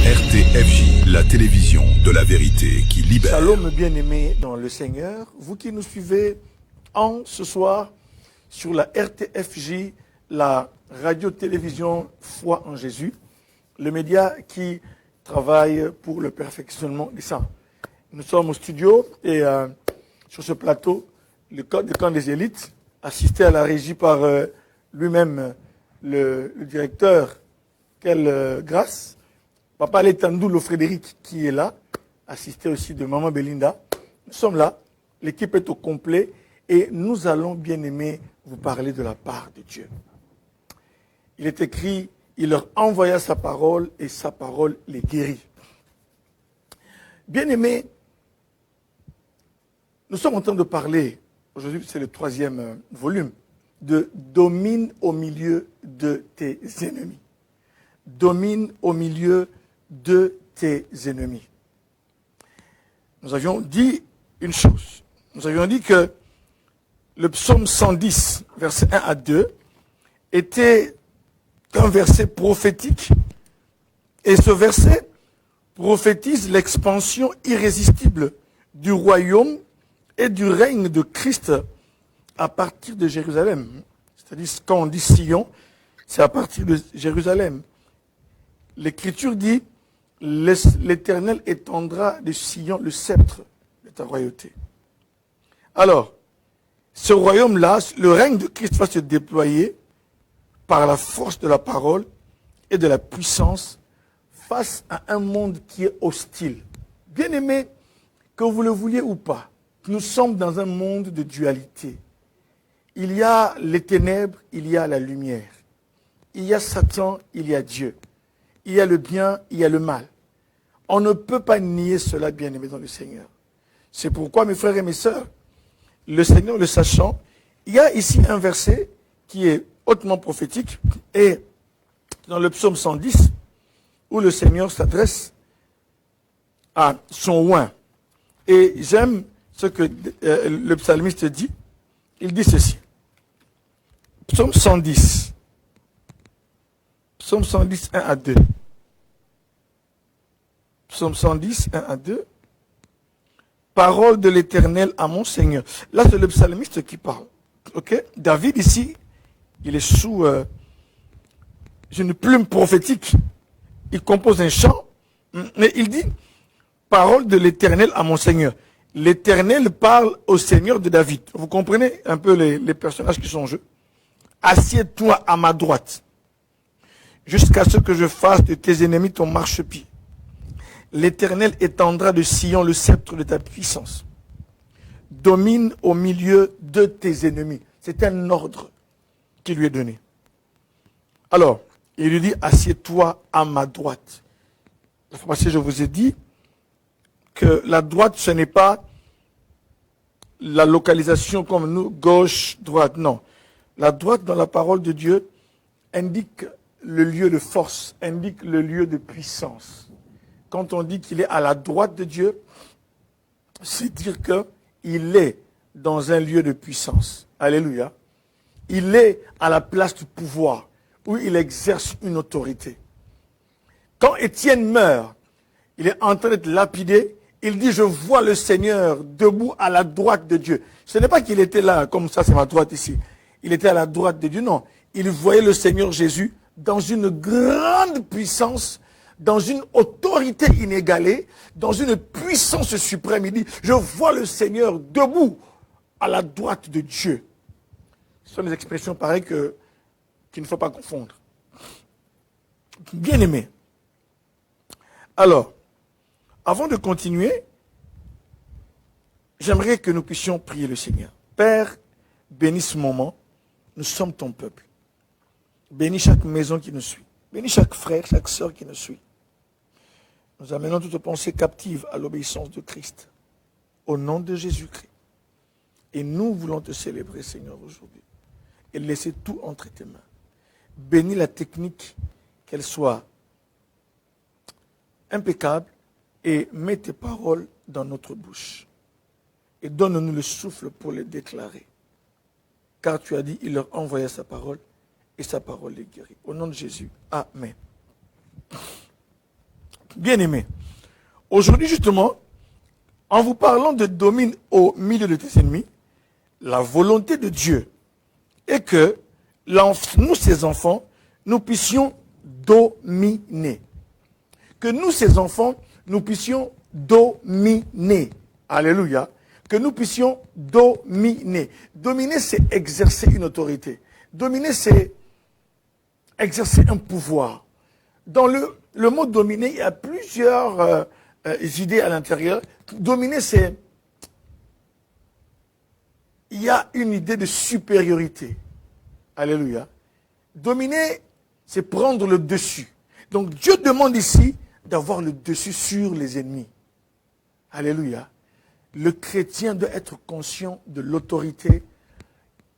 RTFJ, la télévision de la vérité qui libère. Shalom bien-aimés dans le Seigneur, vous qui nous suivez ce soir sur la RTFJ, la radio-télévision Foi en Jésus, le média qui travaille pour le perfectionnement des saints. Nous sommes au studio et sur ce plateau, le camp des élites, assisté à la régie par lui-même le directeur, quelle grâce, Papa Letandoulo Frédéric qui est là, assisté aussi de Maman Belinda. Nous sommes là, l'équipe est au complet et nous allons bien aimer vous parler de la part de Dieu. Il est écrit, il leur envoya sa parole et sa parole les guérit. Bien aimés, nous sommes en train de parler, aujourd'hui c'est le 3e volume, de domine au milieu de tes ennemis. Domine au milieu de tes ennemis. Nous avions dit une chose. Nous avions dit que le psaume 110, versets 1 à 2, était un verset prophétique. Et ce verset prophétise l'expansion irrésistible du royaume et du règne de Christ à partir de Jérusalem. C'est-à-dire, quand on dit Sion, c'est à partir de Jérusalem. L'Écriture dit, l'Éternel étendra de Sion le sceptre de ta royauté. Alors, ce royaume-là, le règne de Christ va se déployer par la force de la parole et de la puissance face à un monde qui est hostile. Bien aimé, que vous le vouliez ou pas, nous sommes dans un monde de dualité. Il y a les ténèbres, il y a la lumière. Il y a Satan, il y a Dieu. Il y a le bien, il y a le mal. On ne peut pas nier cela, bien aimé dans le Seigneur. C'est pourquoi, mes frères et mes sœurs, le Seigneur le sachant, il y a ici un verset qui est hautement prophétique, et dans le psaume 110, où le Seigneur s'adresse à son oint. Et j'aime ce que le psalmiste dit. Il dit ceci. Psaume 110. Psaume 110, 1 à 2. Psaume 110, 1 à 2. Parole de l'Éternel à mon Seigneur. Là, c'est le psalmiste qui parle. Ok? David, ici, il est sous une plume prophétique. Il compose un chant, mais il dit, parole de l'Éternel à mon Seigneur. L'Éternel parle au Seigneur de David. Vous comprenez un peu les personnages qui sont en jeu? Assieds-toi à ma droite, jusqu'à ce que je fasse de tes ennemis ton marchepied. L'Éternel étendra de Sion le sceptre de ta puissance. Domine au milieu de tes ennemis. C'est un ordre qui lui est donné. Alors, il lui dit, assieds-toi à ma droite. La fois passée, je vous ai dit que la droite, ce n'est pas la localisation comme nous, gauche, droite, non. La droite, dans la parole de Dieu, indique le lieu de force, indique le lieu de puissance. Quand on dit qu'il est à la droite de Dieu, c'est dire qu'il est dans un lieu de puissance. Alléluia. Il est à la place du pouvoir, où il exerce une autorité. Quand Étienne meurt, il est en train d'être lapidé, il dit, je vois le Seigneur debout à la droite de Dieu. Ce n'est pas qu'il était là, comme ça c'est ma droite ici. Il était à la droite de Dieu, non. Il voyait le Seigneur Jésus dans une grande puissance, dans une autorité inégalée, dans une puissance suprême. Il dit, je vois le Seigneur debout à la droite de Dieu. Ce sont des expressions pareilles qu'il ne faut pas confondre. Bien aimé. Alors, avant de continuer, j'aimerais que nous puissions prier le Seigneur. Père, bénis ce moment. Nous sommes ton peuple. Bénis chaque maison qui nous suit. Bénis chaque frère, chaque sœur qui nous suit. Nous amenons toute pensée captive à l'obéissance de Christ. Au nom de Jésus-Christ. Et nous voulons te célébrer, Seigneur, aujourd'hui. Et laisser tout entre tes mains. Bénis la technique, qu'elle soit impeccable, et mets tes paroles dans notre bouche. Et donne-nous le souffle pour les déclarer. Car tu as dit, il leur envoya sa parole, et sa parole les guérit. Au nom de Jésus, Amen. Bien-aimés, aujourd'hui justement, en vous parlant de domine au milieu de tes ennemis, la volonté de Dieu est que nous, ses enfants, nous puissions dominer. Que nous, ses enfants, nous puissions dominer. Alléluia. Que nous puissions dominer. Dominer, c'est exercer une autorité. Dominer, c'est exercer un pouvoir. Dans le mot dominer, il y a plusieurs idées à l'intérieur. Dominer, c'est... Il y a une idée de supériorité. Alléluia. Dominer, c'est prendre le dessus. Donc Dieu demande ici d'avoir le dessus sur les ennemis. Alléluia. Le chrétien doit être conscient de l'autorité.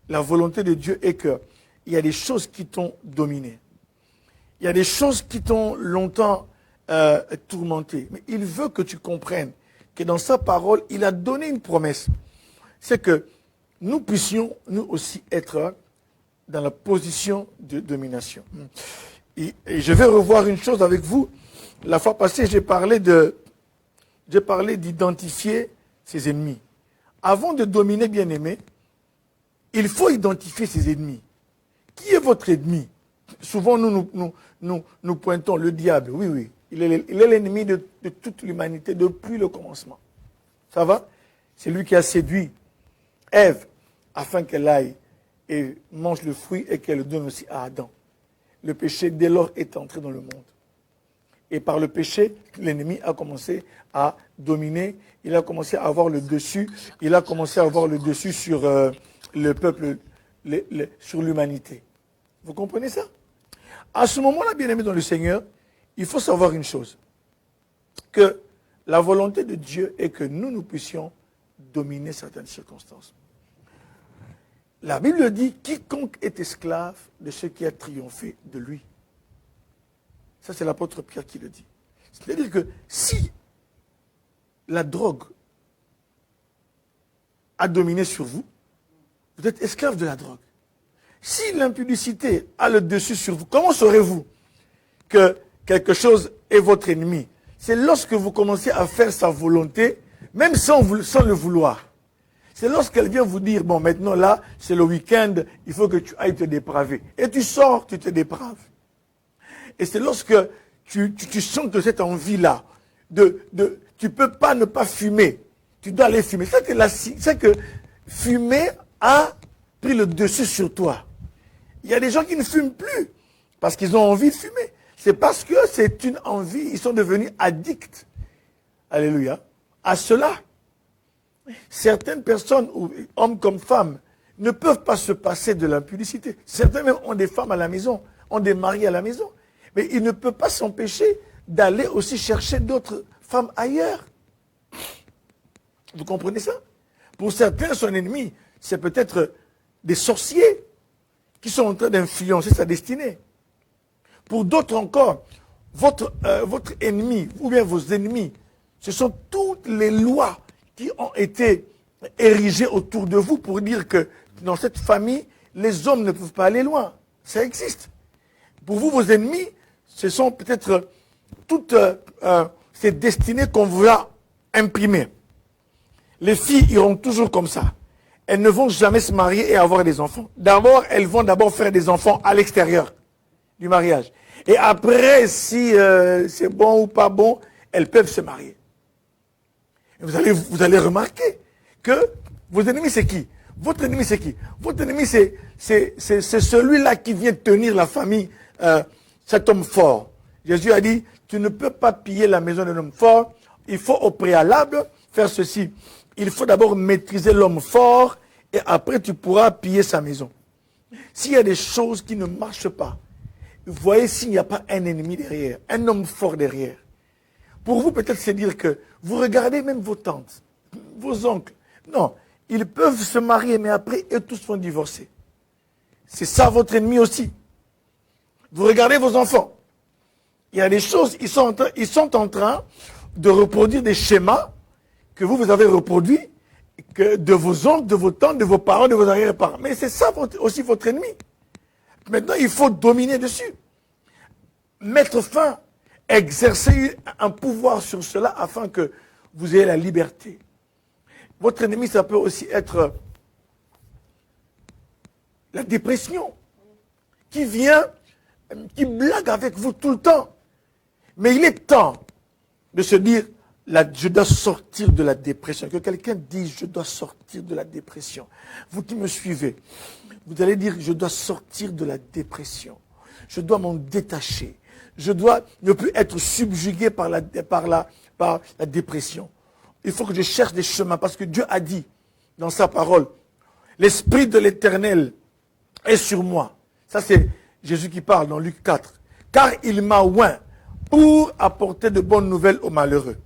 La volonté de Dieu est qu'il y a des choses qui t'ont dominé. Il y a des choses qui t'ont longtemps tourmenté. Mais il veut que tu comprennes que dans sa parole, il a donné une promesse. C'est que nous puissions, nous aussi, être dans la position de domination. Et je vais revoir une chose avec vous. La fois passée, j'ai parlé d'identifier ses ennemis. Avant de dominer, bien-aimé, il faut identifier ses ennemis. Qui est votre ennemi? Souvent, nous pointons le diable. Oui, oui. Il est l'ennemi de toute l'humanité depuis le commencement. Ça va? C'est lui qui a séduit Ève afin qu'elle aille et mange le fruit et qu'elle le donne aussi à Adam. Le péché, dès lors, est entré dans le monde. Et par le péché, l'ennemi a commencé à dominer. Il a commencé à avoir le dessus. Il a commencé à avoir le dessus sur le peuple, sur l'humanité. Vous comprenez ça? À ce moment-là, bien-aimés dans le Seigneur, il faut savoir une chose. Que la volonté de Dieu est que nous puissions dominer certaines circonstances. La Bible dit, quiconque est esclave de ce qui a triomphé de lui. Ça, c'est l'apôtre Pierre qui le dit. C'est-à-dire que si la drogue a dominé sur vous, vous êtes esclave de la drogue. Si l'impudicité a le dessus sur vous, comment saurez-vous que quelque chose est votre ennemi? C'est lorsque vous commencez à faire sa volonté, même sans le vouloir. C'est lorsqu'elle vient vous dire, bon, maintenant là, c'est le week-end, il faut que tu ailles te dépraver. Et tu sors, tu te dépraves. Et c'est lorsque tu sens que cette envie-là, tu ne peux pas ne pas fumer, tu dois aller fumer. C'est que fumer a pris le dessus sur toi. Il y a des gens qui ne fument plus parce qu'ils ont envie de fumer. C'est parce que c'est une envie, ils sont devenus addicts. Alléluia. À cela. Certaines personnes, hommes comme femmes, ne peuvent pas se passer de l'impudicité. Certains même ont des femmes à la maison, ont des maris à la maison. Mais ils ne peuvent pas s'empêcher d'aller aussi chercher d'autres femmes ailleurs. Vous comprenez ça? Pour certains, son ennemi, c'est peut-être des sorciers qui sont en train d'influencer sa destinée. Pour d'autres encore, votre ennemi, ou bien vos ennemis, ce sont toutes les lois qui ont été érigées autour de vous pour dire que dans cette famille, les hommes ne peuvent pas aller loin. Ça existe. Pour vous, vos ennemis, ce sont peut-être toutes ces destinées qu'on vous a imprimées. Les filles iront toujours comme ça. Elles ne vont jamais se marier et avoir des enfants. D'abord, elles vont faire des enfants à l'extérieur du mariage. Et après, si c'est bon ou pas bon, elles peuvent se marier. Et vous allez remarquer que vos ennemis, c'est qui? Votre ennemi, c'est qui? Votre ennemi, c'est celui-là qui vient tenir la famille, cet homme fort. Jésus a dit, tu ne peux pas piller la maison d'un homme fort. Il faut au préalable faire ceci. Il faut d'abord maîtriser l'homme fort et après tu pourras piller sa maison. S'il y a des choses qui ne marchent pas, voyez s'il n'y a pas un ennemi derrière, un homme fort derrière. Pour vous, peut-être, c'est dire que vous regardez même vos tantes, vos oncles. Non, ils peuvent se marier, mais après, eux tous vont divorcer. C'est ça votre ennemi aussi. Vous regardez vos enfants. Il y a des choses, ils sont en train de reproduire des schémas que vous avez reproduits que de vos oncles, de vos tantes, de vos parents, de vos arrière-parents. Mais c'est ça aussi votre ennemi. Maintenant, il faut dominer dessus. Mettre fin, exercer un pouvoir sur cela afin que vous ayez la liberté. Votre ennemi, ça peut aussi être la dépression qui vient, qui blague avec vous tout le temps. Mais il est temps de se dire, je dois sortir de la dépression. Que quelqu'un dise, je dois sortir de la dépression. Vous qui me suivez, vous allez dire, je dois sortir de la dépression. Je dois m'en détacher. Je dois ne plus être subjugué par la dépression. Il faut que je cherche des chemins parce que Dieu a dit dans sa parole, l'Esprit de l'Éternel est sur moi. Ça c'est Jésus qui parle dans Luc 4. Car il m'a oint pour apporter de bonnes nouvelles aux malheureux,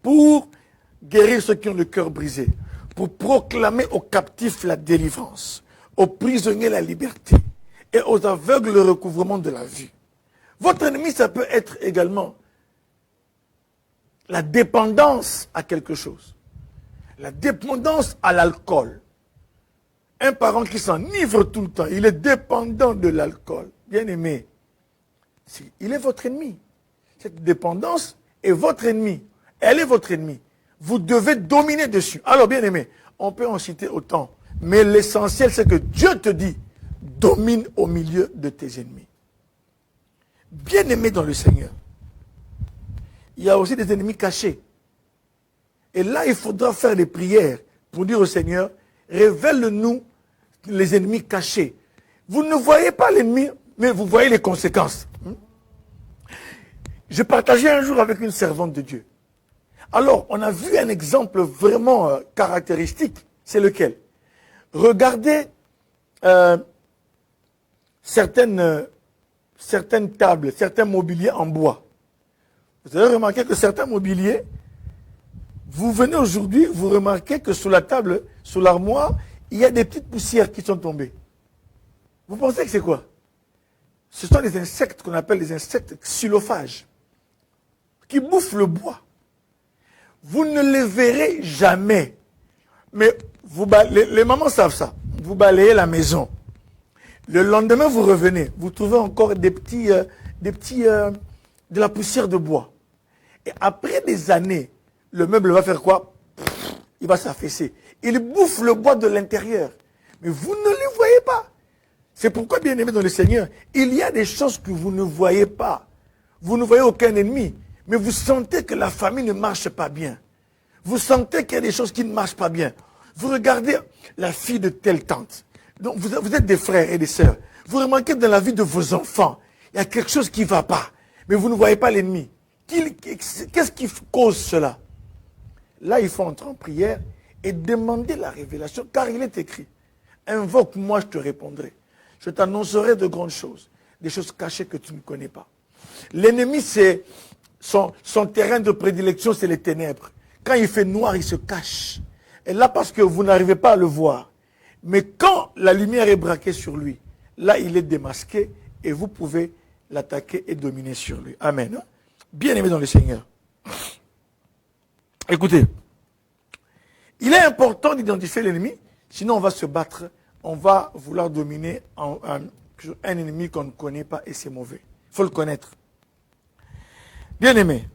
pour guérir ceux qui ont le cœur brisé, pour proclamer aux captifs la délivrance, aux prisonniers la liberté et aux aveugles le recouvrement de la vue. Votre ennemi, ça peut être également la dépendance à quelque chose. La dépendance à l'alcool. Un parent qui s'enivre tout le temps, il est dépendant de l'alcool. Bien aimé, il est votre ennemi. Cette dépendance est votre ennemi. Elle est votre ennemi. Vous devez dominer dessus. Alors, bien aimé, on peut en citer autant. Mais l'essentiel, c'est que Dieu te dit, domine au milieu de tes ennemis. Bien aimé dans le Seigneur. Il y a aussi des ennemis cachés. Et là, il faudra faire des prières pour dire au Seigneur, révèle-nous les ennemis cachés. Vous ne voyez pas l'ennemi, mais vous voyez les conséquences. Je partageais un jour avec une servante de Dieu. Alors, on a vu un exemple vraiment caractéristique. C'est lequel? Regardez certaines tables, certains mobiliers en bois. Vous avez remarqué que certains mobiliers, vous venez aujourd'hui, vous remarquez que sous la table, sous l'armoire, il y a des petites poussières qui sont tombées. Vous pensez que c'est quoi? Ce sont des insectes qu'on appelle les insectes xylophages, qui bouffent le bois. Vous ne les verrez jamais. Mais les mamans savent ça. Vous balayez la maison. Le lendemain, vous revenez. Vous trouvez encore de la poussière de bois. Et après des années, le meuble va faire quoi? Il va s'affaisser. Il bouffe le bois de l'intérieur. Mais vous ne les voyez pas. C'est pourquoi, bien aimé dans le Seigneur, il y a des choses que vous ne voyez pas. Vous ne voyez aucun ennemi. Mais vous sentez que la famille ne marche pas bien. Vous sentez qu'il y a des choses qui ne marchent pas bien. Vous regardez la fille de telle tante. Donc vous êtes des frères et des sœurs. Vous remarquez dans la vie de vos enfants, il y a quelque chose qui ne va pas. Mais vous ne voyez pas l'ennemi. Qu'est-ce qui cause cela? Là, il faut entrer en prière et demander la révélation, car il est écrit. Invoque-moi, je te répondrai. Je t'annoncerai de grandes choses, des choses cachées que tu ne connais pas. L'ennemi, c'est son terrain de prédilection, c'est les ténèbres. Quand il fait noir, il se cache. Et là, parce que vous n'arrivez pas à le voir. Mais quand la lumière est braquée sur lui, là, il est démasqué et vous pouvez l'attaquer et dominer sur lui. Amen. Bien aimé dans le Seigneur. Écoutez, il est important d'identifier l'ennemi, sinon on va se battre, on va vouloir dominer un ennemi qu'on ne connaît pas et c'est mauvais. Il faut le connaître. Bien aimé.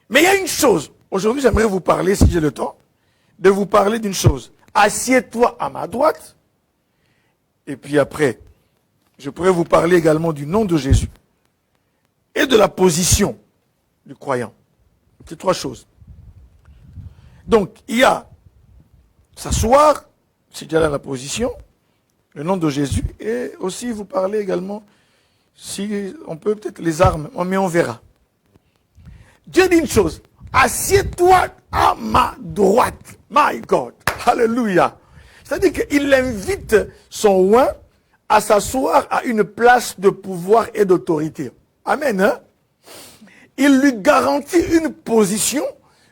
Mais il y a une chose. Aujourd'hui, j'aimerais vous parler, si j'ai le temps, de vous parler d'une chose. Assieds-toi à ma droite. Et puis après, je pourrais vous parler également du nom de Jésus. Et de la position du croyant. C'est trois choses. Donc, il y a s'asseoir, c'est déjà là la position, le nom de Jésus, et aussi vous parler également, si on peut peut-être les armes, mais on verra. Dieu dit une chose, assieds-toi à ma droite. My God. Alléluia. C'est-à-dire qu'il invite son oint à s'asseoir à une place de pouvoir et d'autorité. Amen. Hein? Il lui garantit une position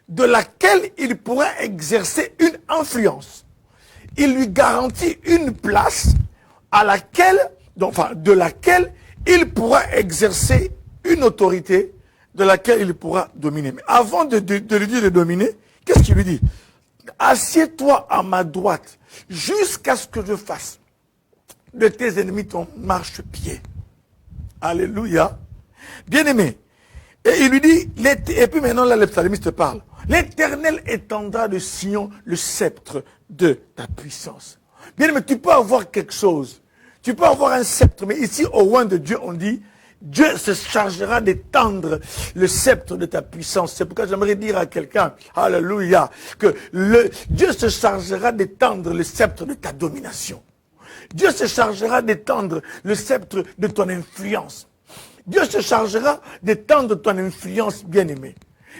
de laquelle il pourra exercer une influence. Il lui garantit une place à laquelle, de laquelle il pourra exercer une autorité de laquelle il pourra dominer. Mais avant de lui dire de dominer, qu'est-ce qu'il lui dit? Assieds-toi à ma droite jusqu'à ce que je fasse de tes ennemis ton marchepied. Alléluia. Bien-aimé, Et il lui dit, et puis maintenant là le psalmiste parle. L'Éternel étendra de Sion le sceptre de ta puissance. Bien, mais tu peux avoir quelque chose. Tu peux avoir un sceptre, mais ici au loin de Dieu on dit, Dieu se chargera d'étendre le sceptre de ta puissance. C'est pourquoi j'aimerais dire à quelqu'un, alléluia, que Dieu se chargera d'étendre le sceptre de ta domination. Dieu se chargera d'étendre le sceptre de ton influence. Dieu se chargera d'étendre ton influence, bien-aimé.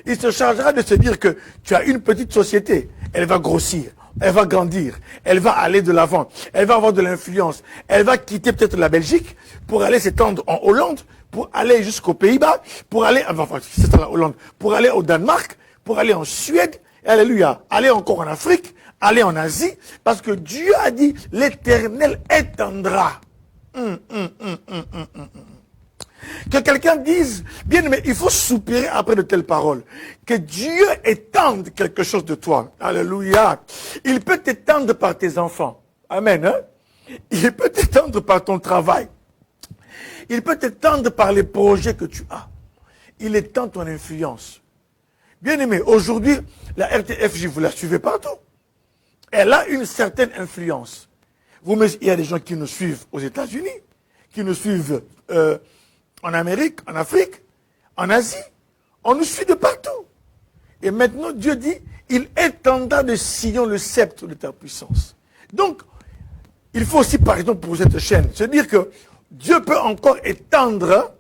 Il se chargera de se dire que tu as une petite société, elle va grossir, elle va grandir, elle va aller de l'avant, elle va avoir de l'influence, elle va quitter peut-être la Belgique pour aller s'étendre en Hollande, pour aller jusqu'aux Pays-Bas, pour aller, enfin, c'est la Hollande, pour aller au Danemark, pour aller en Suède, alléluia, aller encore en Afrique, aller en Asie, parce que Dieu a dit, l'Éternel étendra. Que quelqu'un dise, bien aimé, il faut soupirer après de telles paroles. Que Dieu étende quelque chose de toi. Alléluia. Il peut t'étendre par tes enfants. Amen. Hein? Il peut t'étendre par ton travail. Il peut t'étendre par les projets que tu as. Il étend ton influence. Bien aimé, aujourd'hui, la RTFJ, vous la suivez partout. Elle a une certaine influence. Il y a des gens qui nous suivent aux États-Unis, qui nous suivent en Amérique, en Afrique, en Asie. On nous suit de partout. Et maintenant, Dieu dit, il étendra de Sion le sceptre de ta puissance. Donc, il faut aussi, par exemple, pour cette chaîne, se dire que Dieu peut encore étendre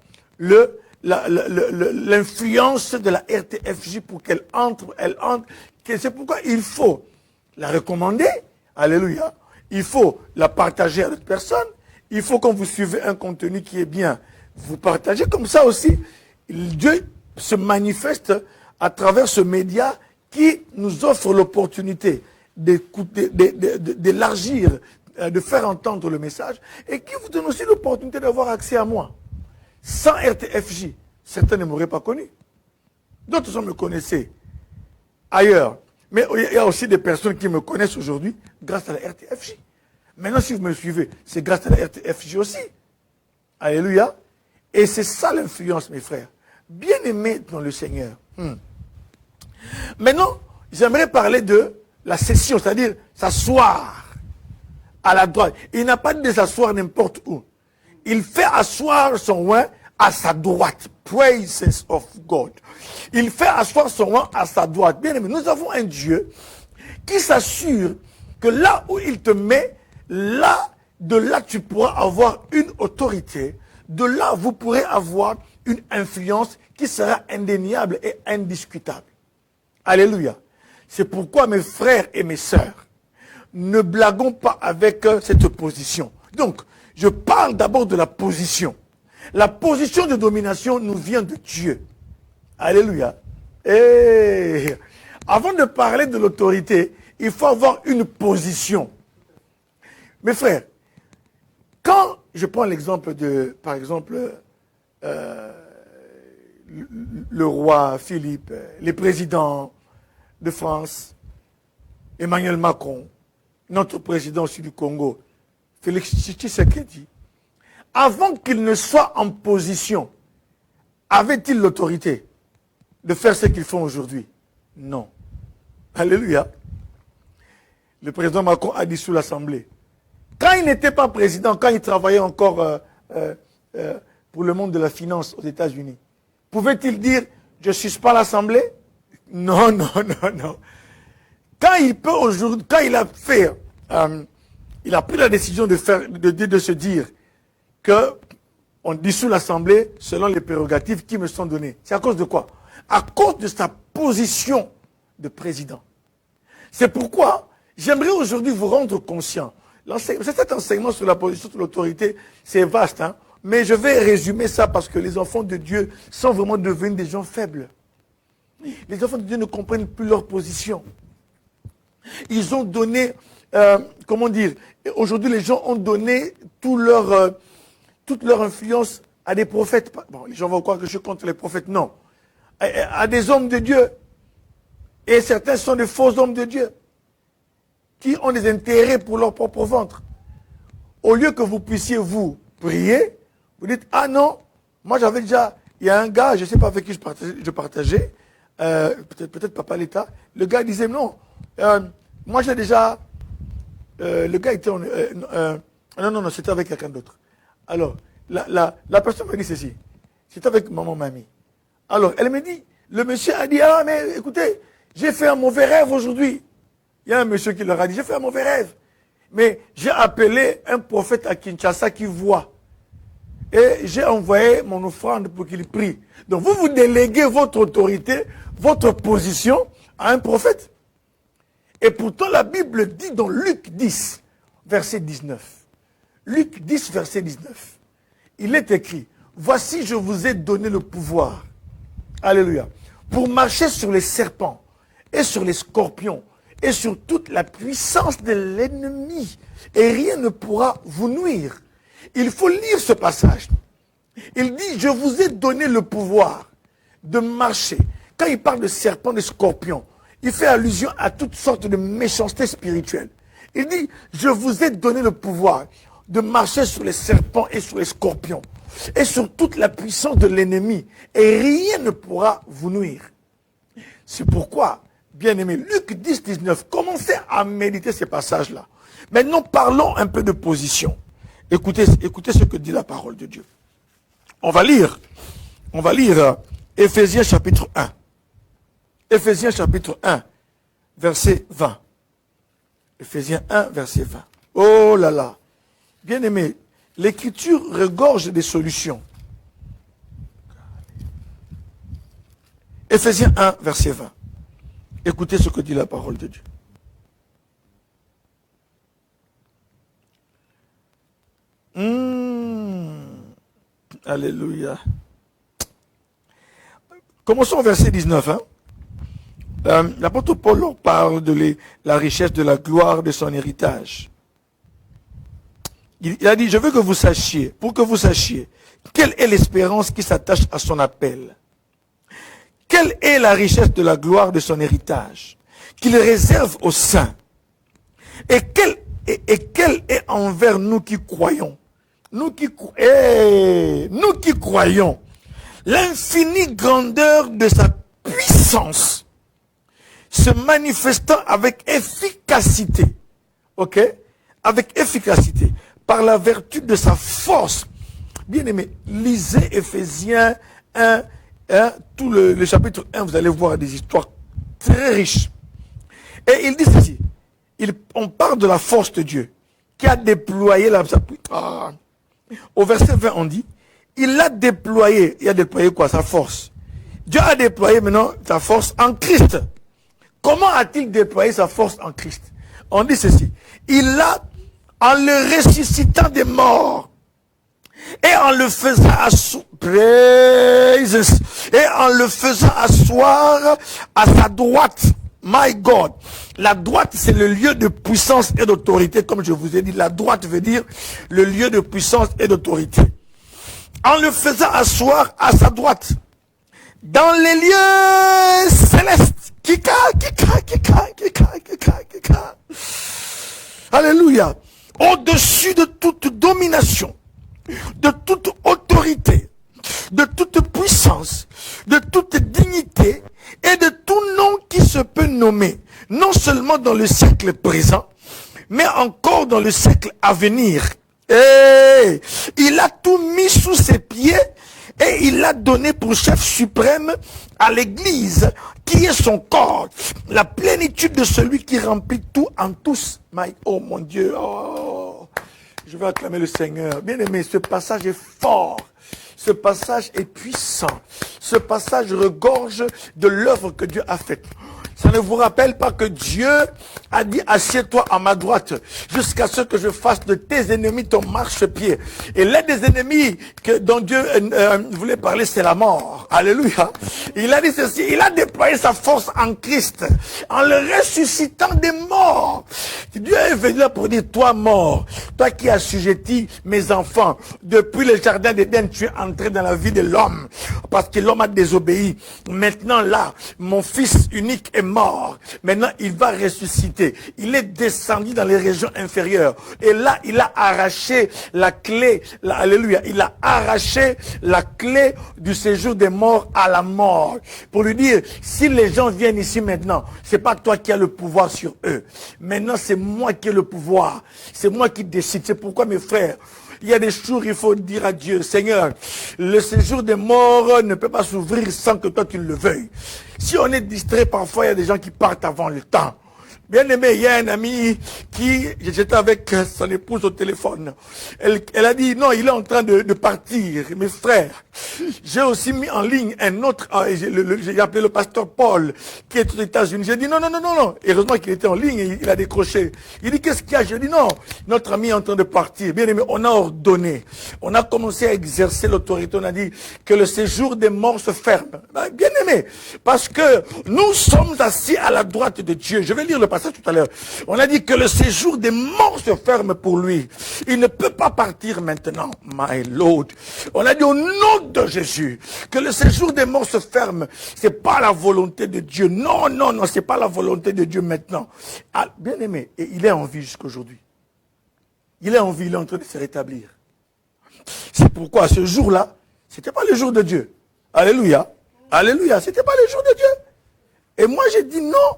l'influence de la RTFJ pour qu'elle entre, C'est pourquoi il faut la recommander. Alléluia. Il faut la partager à d'autres personnes. Il faut, quand vous suivez un contenu qui est bien, vous partagez. Comme ça aussi, Dieu se manifeste à travers ce média qui nous offre l'opportunité d'élargir, de faire entendre le message et qui vous donne aussi l'opportunité d'avoir accès à moi. Sans RTFJ, certains ne m'auraient pas connu. D'autres me connaissaient ailleurs. Mais il y a aussi des personnes qui me connaissent aujourd'hui grâce à la RTFJ. Maintenant, si vous me suivez, c'est grâce à la RTFJ aussi. Alléluia. Et c'est ça l'influence, mes frères. Bien-aimés dans le Seigneur. Maintenant, j'aimerais parler de la session, c'est-à-dire s'asseoir à la droite. Il n'a pas de s'asseoir n'importe où. Il fait asseoir son oin à sa droite. Praises of God. Il fait asseoir son oin à sa droite. Bien aimé, nous avons un Dieu qui s'assure que là où il te met, de là tu pourras avoir une autorité. De là vous pourrez avoir une influence qui sera indéniable et indiscutable. Alléluia. C'est pourquoi mes frères et mes sœurs, ne blaguons pas avec cette position. Donc, je parle d'abord de la position. La position de domination nous vient de Dieu. Alléluia. Et avant de parler de l'autorité, il faut avoir une position. Mes frères, quand je prends l'exemple de, par exemple, le roi Philippe, les présidents de France, Emmanuel Macron, notre président aussi du Congo, Félix Tshisekedi, avant qu'il ne soit en position, avait-il l'autorité de faire ce qu'ils font aujourd'hui? Non. Alléluia. Le président Macron a dissous l'Assemblée. Quand il n'était pas président, quand il travaillait encore pour le monde de la finance aux États-Unis, pouvait-il dire « je ne suis pas l'Assemblée » ? Non, non, non, non. Quand il peut aujourd'hui, quand il a fait, il a pris la décision de se dire qu'on dissout l'Assemblée selon les prérogatives qui me sont données. C'est à cause de quoi? À cause de sa position de président. C'est pourquoi j'aimerais aujourd'hui vous rendre conscient. Cet enseignement sur la position de l'autorité, c'est vaste, hein? Mais je vais résumer ça parce que les enfants de Dieu sont vraiment devenus des gens faibles. Les enfants de Dieu ne comprennent plus leur position. Ils ont donné, comment dire, aujourd'hui les gens ont donné toute leur influence à des prophètes. Bon, les gens vont croire que je suis contre les prophètes, non. À des hommes de Dieu. Et certains sont des faux hommes de Dieu qui ont des intérêts pour leur propre ventre. Au lieu que vous puissiez vous prier, vous dites, ah non, moi j'avais déjà il y a un gars, je ne sais pas avec qui je partageais peut-être Papa l'État, le gars disait non, moi j'ai déjà, le gars était, non, c'était avec quelqu'un d'autre. Alors, la personne me dit ceci, c'était avec maman mamie. Alors, elle me dit, le monsieur a dit, ah mais écoutez, j'ai fait un mauvais rêve aujourd'hui. Il y a un monsieur qui leur a dit, j'ai fait un mauvais rêve. Mais j'ai appelé un prophète à Kinshasa qui voit. Et j'ai envoyé mon offrande pour qu'il prie. Donc vous déléguez votre autorité, votre position à un prophète. Et pourtant la Bible dit dans Luc 10, verset 19. Luc 10, verset 19. Il est écrit, voici je vous ai donné le pouvoir. Alléluia. Pour marcher sur les serpents et sur les scorpions et sur toute la puissance de l'ennemi. Et rien ne pourra vous nuire. Il faut lire ce passage. Il dit, je vous ai donné le pouvoir de marcher. Quand il parle de serpents, de scorpions, il fait allusion à toutes sortes de méchanceté spirituelle. Il dit, je vous ai donné le pouvoir de marcher sur les serpents et sur les scorpions et sur toute la puissance de l'ennemi. Et rien ne pourra vous nuire. C'est pourquoi, bien aimé, Luc 10, 19, commencez à méditer ces passages-là. Maintenant, parlons un peu de position. Écoutez ce que dit la parole de Dieu. On va lire Éphésiens chapitre 1. Éphésiens chapitre 1, verset 20. Éphésiens 1, verset 20. Oh là là. Bien aimé, l'écriture regorge des solutions. Éphésiens 1, verset 20. Écoutez ce que dit la parole de Dieu. Alléluia. Commençons au verset 19. L'apôtre Paul parle de la richesse de la gloire de son héritage. Il a dit, je veux que vous sachiez, pour que vous sachiez, quelle est l'espérance qui s'attache à son appel. Quelle est la richesse de la gloire de son héritage qu'il réserve aux saints. Et quelle est envers nous qui croyons. Nous qui croyons l'infinie grandeur de sa puissance se manifestant avec efficacité, ok, avec efficacité, par la vertu de sa force. Bien aimé, lisez Éphésiens 1, tout le chapitre 1, vous allez voir des histoires très riches. Et il dit ceci, on parle de la force de Dieu, qui a déployé sa puissance. Au verset 20, on dit, il a déployé quoi? Sa force. Dieu a déployé maintenant sa force en Christ. Comment a-t-il déployé sa force en Christ? On dit ceci, il l'a en le ressuscitant des morts et en le faisant asseoir à sa droite. My God, la droite c'est le lieu de puissance et d'autorité, comme je vous ai dit, la droite veut dire le lieu de puissance et d'autorité. En le faisant asseoir à sa droite, dans les lieux célestes, kika. Alléluia, au-dessus de toute domination, de toute autorité, de toute puissance, de toute dignité et de tout nom qui se peut nommer, non seulement dans le siècle présent, mais encore dans le siècle à venir. Et il a tout mis sous ses pieds et il l'a donné pour chef suprême à l'Église, qui est son corps, la plénitude de celui qui remplit tout en tous. Oh mon Dieu, oh, je vais acclamer le Seigneur. Bien aimé, ce passage est fort. Ce passage est puissant. Ce passage regorge de l'œuvre que Dieu a faite. Ça ne vous rappelle pas que Dieu a dit, assieds-toi à ma droite, jusqu'à ce que je fasse de tes ennemis ton marchepied. Et l'un des ennemis dont Dieu voulait parler, c'est la mort. Alléluia. Il a dit ceci, il a déployé sa force en Christ, en le ressuscitant des morts. Dieu est venu là pour dire, toi mort, toi qui as assujetti mes enfants, depuis le jardin d'Éden, tu es entré dans la vie de l'homme, parce que l'homme a désobéi. Maintenant là, mon fils unique est mort. Maintenant, il va ressusciter. Il est descendu dans les régions inférieures. Et là, il a arraché la clé, alléluia, il a arraché la clé du séjour des morts à la mort. Pour lui dire, si les gens viennent ici maintenant, c'est pas toi qui as le pouvoir sur eux. Maintenant, c'est moi qui ai le pouvoir. C'est moi qui décide. C'est pourquoi, mes frères, il y a des jours, il faut dire à Dieu, Seigneur, le séjour des morts ne peut pas s'ouvrir sans que toi tu le veuilles. Si on est distrait, parfois, il y a des gens qui partent avant le temps. Bien aimé, il y a un ami qui, j'étais avec son épouse au téléphone. Elle a dit, non, il est en train de partir. Mes frères, j'ai aussi mis en ligne un autre, j'ai appelé le pasteur Paul, qui est aux États-Unis. J'ai dit, non. Heureusement qu'il était en ligne, il a décroché. Il dit, qu'est-ce qu'il y a? J'ai dit, non, notre ami est en train de partir. Bien aimé, on a ordonné. On a commencé à exercer l'autorité. On a dit que le séjour des morts se ferme. Bien aimé, parce que nous sommes assis à la droite de Dieu. Je vais lire le passage tout à l'heure. On a dit que le séjour des morts se ferme pour lui. Il ne peut pas partir maintenant. My Lord. On a dit au nom de Jésus que le séjour des morts se ferme. C'est pas la volonté de Dieu. Non, c'est pas la volonté de Dieu maintenant. Ah, bien aimé, et il est en vie jusqu'aujourd'hui. Il est en vie, il est en train de se rétablir. C'est pourquoi ce jour-là, c'était pas le jour de Dieu. Alléluia. Alléluia. C'était pas le jour de Dieu. Et moi j'ai dit non.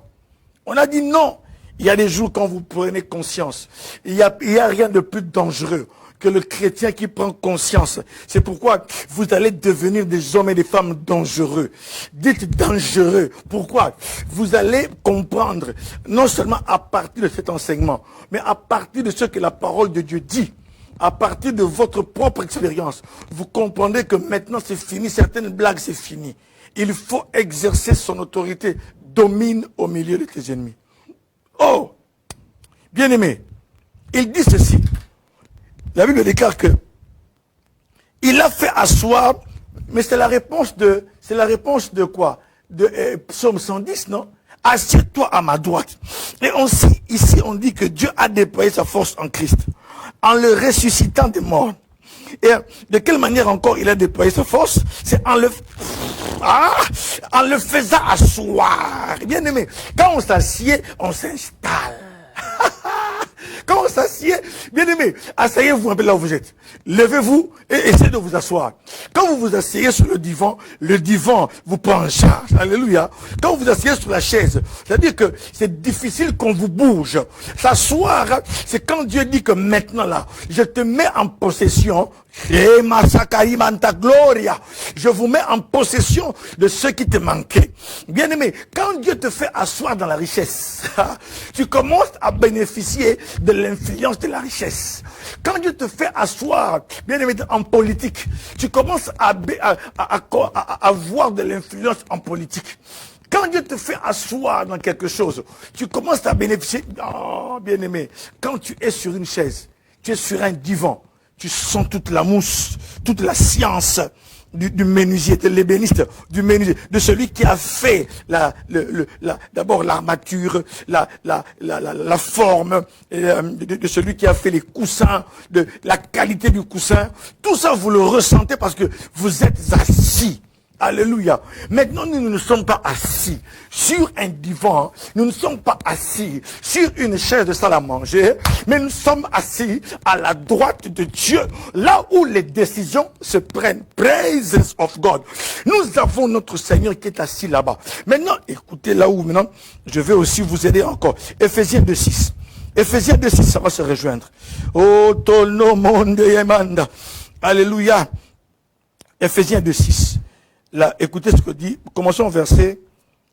On a dit non. Il y a des jours quand vous prenez conscience. Il y a rien de plus dangereux que le chrétien qui prend conscience. C'est pourquoi vous allez devenir des hommes et des femmes dangereux. Dites dangereux. Pourquoi? Vous allez comprendre, non seulement à partir de cet enseignement, mais à partir de ce que la parole de Dieu dit. À partir de votre propre expérience, vous comprendrez que maintenant c'est fini, certaines blagues c'est fini. Il faut exercer son autorité. Domine au milieu de tes ennemis. Oh, bien-aimé, il dit ceci. La Bible déclare que il a fait asseoir, mais c'est la réponse de quoi? De Psaume 110, non? Assieds-toi à ma droite. Et ici on dit que Dieu a déployé sa force en Christ, en le ressuscitant des morts. Et de quelle manière encore il a déployé sa force? C'est en le faisant asseoir. Bien aimé, quand on s'assied, on s'installe. Quand on s'assied, bien aimé, asseyez-vous un peu là où vous êtes. Levez-vous et essayez de vous asseoir. Quand vous vous asseyez sur le divan vous prend en charge. Alléluia. Quand vous vous asseyez sur la chaise, c'est-à-dire que c'est difficile qu'on vous bouge. S'asseoir, c'est quand Dieu dit que maintenant là, je te mets en possession. Je vous mets en possession de ce qui te manquait. Bien aimé, quand Dieu te fait asseoir dans la richesse, tu commences à bénéficier de l'influence de la richesse. Quand Dieu te fait asseoir, bien aimé, en politique, tu commences à avoir de l'influence en politique. Quand Dieu te fait asseoir dans quelque chose, tu commences à bénéficier. Oh, bien aimé, quand tu es sur une chaise, tu es sur un divan, tu sens toute la mousse, toute la science du menuisier, de l'ébéniste, du menuisier, de celui qui a fait d'abord l'armature, la forme, de celui qui a fait les coussins, de la qualité du coussin. Tout ça, vous le ressentez parce que vous êtes assis. Alléluia. Maintenant, nous ne sommes pas assis sur un divan, nous ne sommes pas assis sur une chaise de salle à manger, mais nous sommes assis à la droite de Dieu, là où les décisions se prennent. Praise of God. Nous avons notre Seigneur qui est assis là-bas. Maintenant, écoutez là où maintenant, je vais aussi vous aider encore. Ephésiens 2:6. Ephésiens 2:6, ça va se rejoindre. Oh, tono monde yemanda. Alléluia. Ephésiens 2:6. Là, écoutez ce que dit, commençons au verset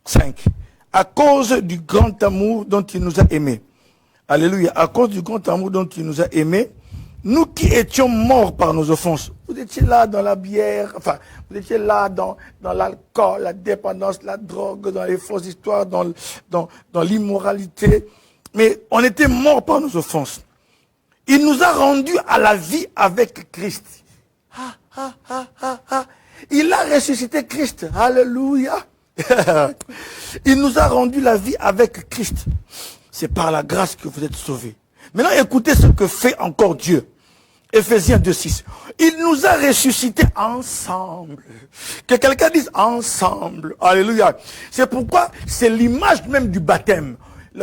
5. À cause du grand amour dont il nous a aimés. Alléluia. À cause du grand amour dont il nous a aimés, nous qui étions morts par nos offenses. Vous étiez là dans la bière, enfin, vous étiez là dans l'alcool, la dépendance, la drogue, dans les fausses histoires, dans l'immoralité. Mais on était morts par nos offenses. Il nous a rendus à la vie avec Christ. Il a ressuscité Christ. Alléluia. Il nous a rendu la vie avec Christ. c'est par la grâce que vous êtes sauvés. Maintenant, écoutez ce que fait encore Dieu. Éphésiens 2:6. Il nous a ressuscités ensemble. Que quelqu'un dise ensemble. Alléluia. C'est pourquoi c'est l'image même du baptême.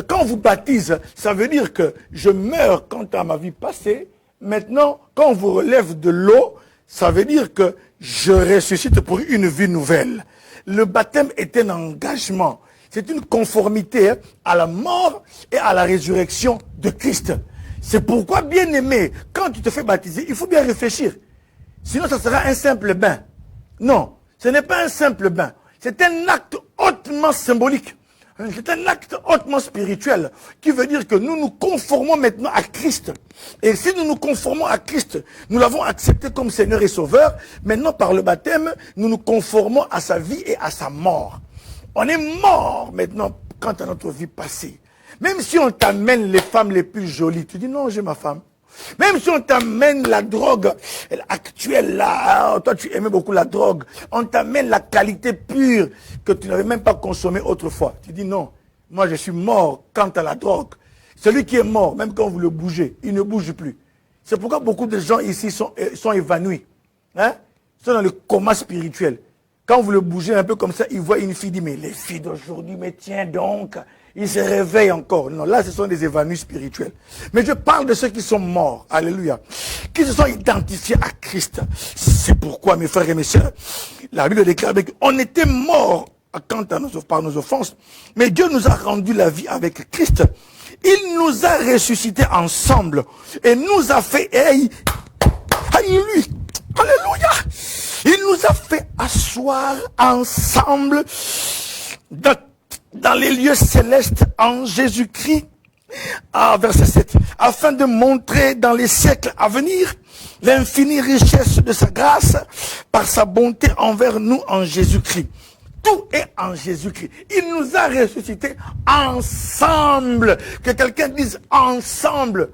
Quand on vous baptise, ça veut dire que je meurs quant à ma vie passée. Maintenant, quand on vous relève de l'eau, ça veut dire que je ressuscite pour une vie nouvelle. Le baptême est un engagement. C'est une conformité à la mort et à la résurrection de Christ. C'est pourquoi, bien aimé, quand tu te fais baptiser, il faut bien réfléchir. Sinon, ça sera un simple bain. Non, ce n'est pas un simple bain. C'est un acte hautement symbolique. C'est un acte hautement spirituel qui veut dire que nous nous conformons maintenant à Christ. Et si nous nous conformons à Christ, nous l'avons accepté comme Seigneur et Sauveur. Maintenant, par le baptême, nous nous conformons à sa vie et à sa mort. On est mort maintenant quant à notre vie passée. Même si on t'amène les femmes les plus jolies, tu dis non, j'ai ma femme. Même si on t'amène la drogue actuelle, là, toi tu aimais beaucoup la drogue, on t'amène la qualité pure que tu n'avais même pas consommée autrefois. Tu dis non, moi je suis mort quant à la drogue. Celui qui est mort, même quand vous le bougez, il ne bouge plus. C'est pourquoi beaucoup de gens ici sont évanouis. Hein? Ils sont dans le coma spirituel. Quand vous le bougez un peu comme ça, ils voient une fille, dit mais les filles d'aujourd'hui, mais tiens donc, ils se réveillent encore. Non, là ce sont des évanouis spirituels. Mais je parle de ceux qui sont morts, alléluia, qui se sont identifiés à Christ. C'est pourquoi, mes frères et mes sœurs, la Bible déclare qu'on était morts par nos offenses, mais Dieu nous a rendu la vie avec Christ. Il nous a ressuscités ensemble et nous a fait, alléluia, alléluia. Il nous a fait asseoir ensemble dans les lieux célestes en Jésus-Christ, verset 7, afin de montrer dans les siècles à venir l'infinie richesse de sa grâce par sa bonté envers nous en Jésus-Christ. Tout est en Jésus-Christ. Il nous a ressuscités ensemble. Que quelqu'un dise ensemble.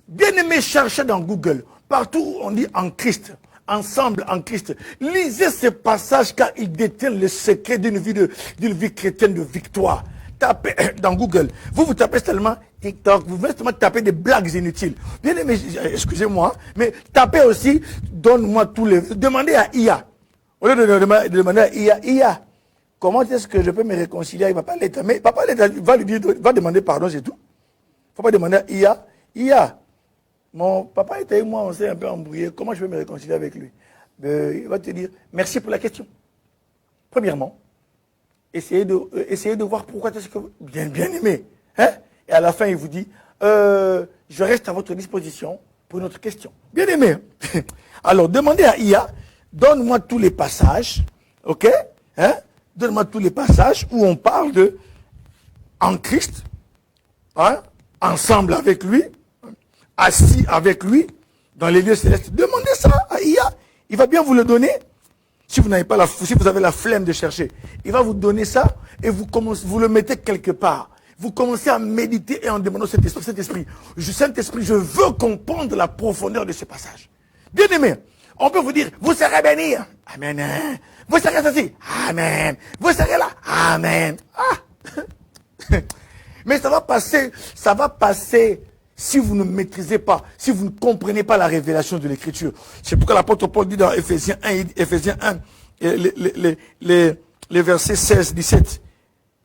Bien aimé, cherchez dans Google. Partout où on dit en Christ. Ensemble en Christ. Lisez ces passages car ils détiennent le secret d'une vie chrétienne de victoire. Tapez dans Google. Vous tapez seulement TikTok, vous seulement tapez des blagues inutiles. Bien aimé, excusez-moi, mais tapez aussi, donne-moi tous les... Demandez à IA. Au lieu de demander à IA, comment est-ce que je peux me réconcilier avec Papa l'État? Mais Papa l'État va lui dire, va demander pardon, c'est tout. Il ne faut pas demander à IA. Mon papa était et moi, on s'est un peu embrouillé. Comment je peux me réconcilier avec lui? Il va te dire, merci pour la question. Premièrement, essayez de voir pourquoi est-ce que vous... Bien aimé. Hein? Et à la fin, il vous dit, je reste à votre disposition pour une autre question. Bien aimé. Alors, demandez à IA, donne-moi tous les passages, ok? Hein? Donne-moi tous les passages où on parle de en Christ, hein? Ensemble avec lui, assis avec lui dans les lieux célestes. Demandez ça à IA. Il va bien vous le donner. Si vous n'avez pas si vous avez la flemme de chercher, il va vous donner ça et vous le mettez quelque part. Vous commencez à méditer et en demandant cet esprit. Saint-Esprit, je veux comprendre la profondeur de ce passage. Bien aimé, on peut vous dire, vous serez bénis. Amen. Vous serez ceci. Amen. Vous serez là. Amen. Ah. Mais ça va passer si vous ne maîtrisez pas, si vous ne comprenez pas la révélation de l'Écriture. C'est pourquoi l'apôtre Paul dit dans Éphésiens 1, les versets 16, 17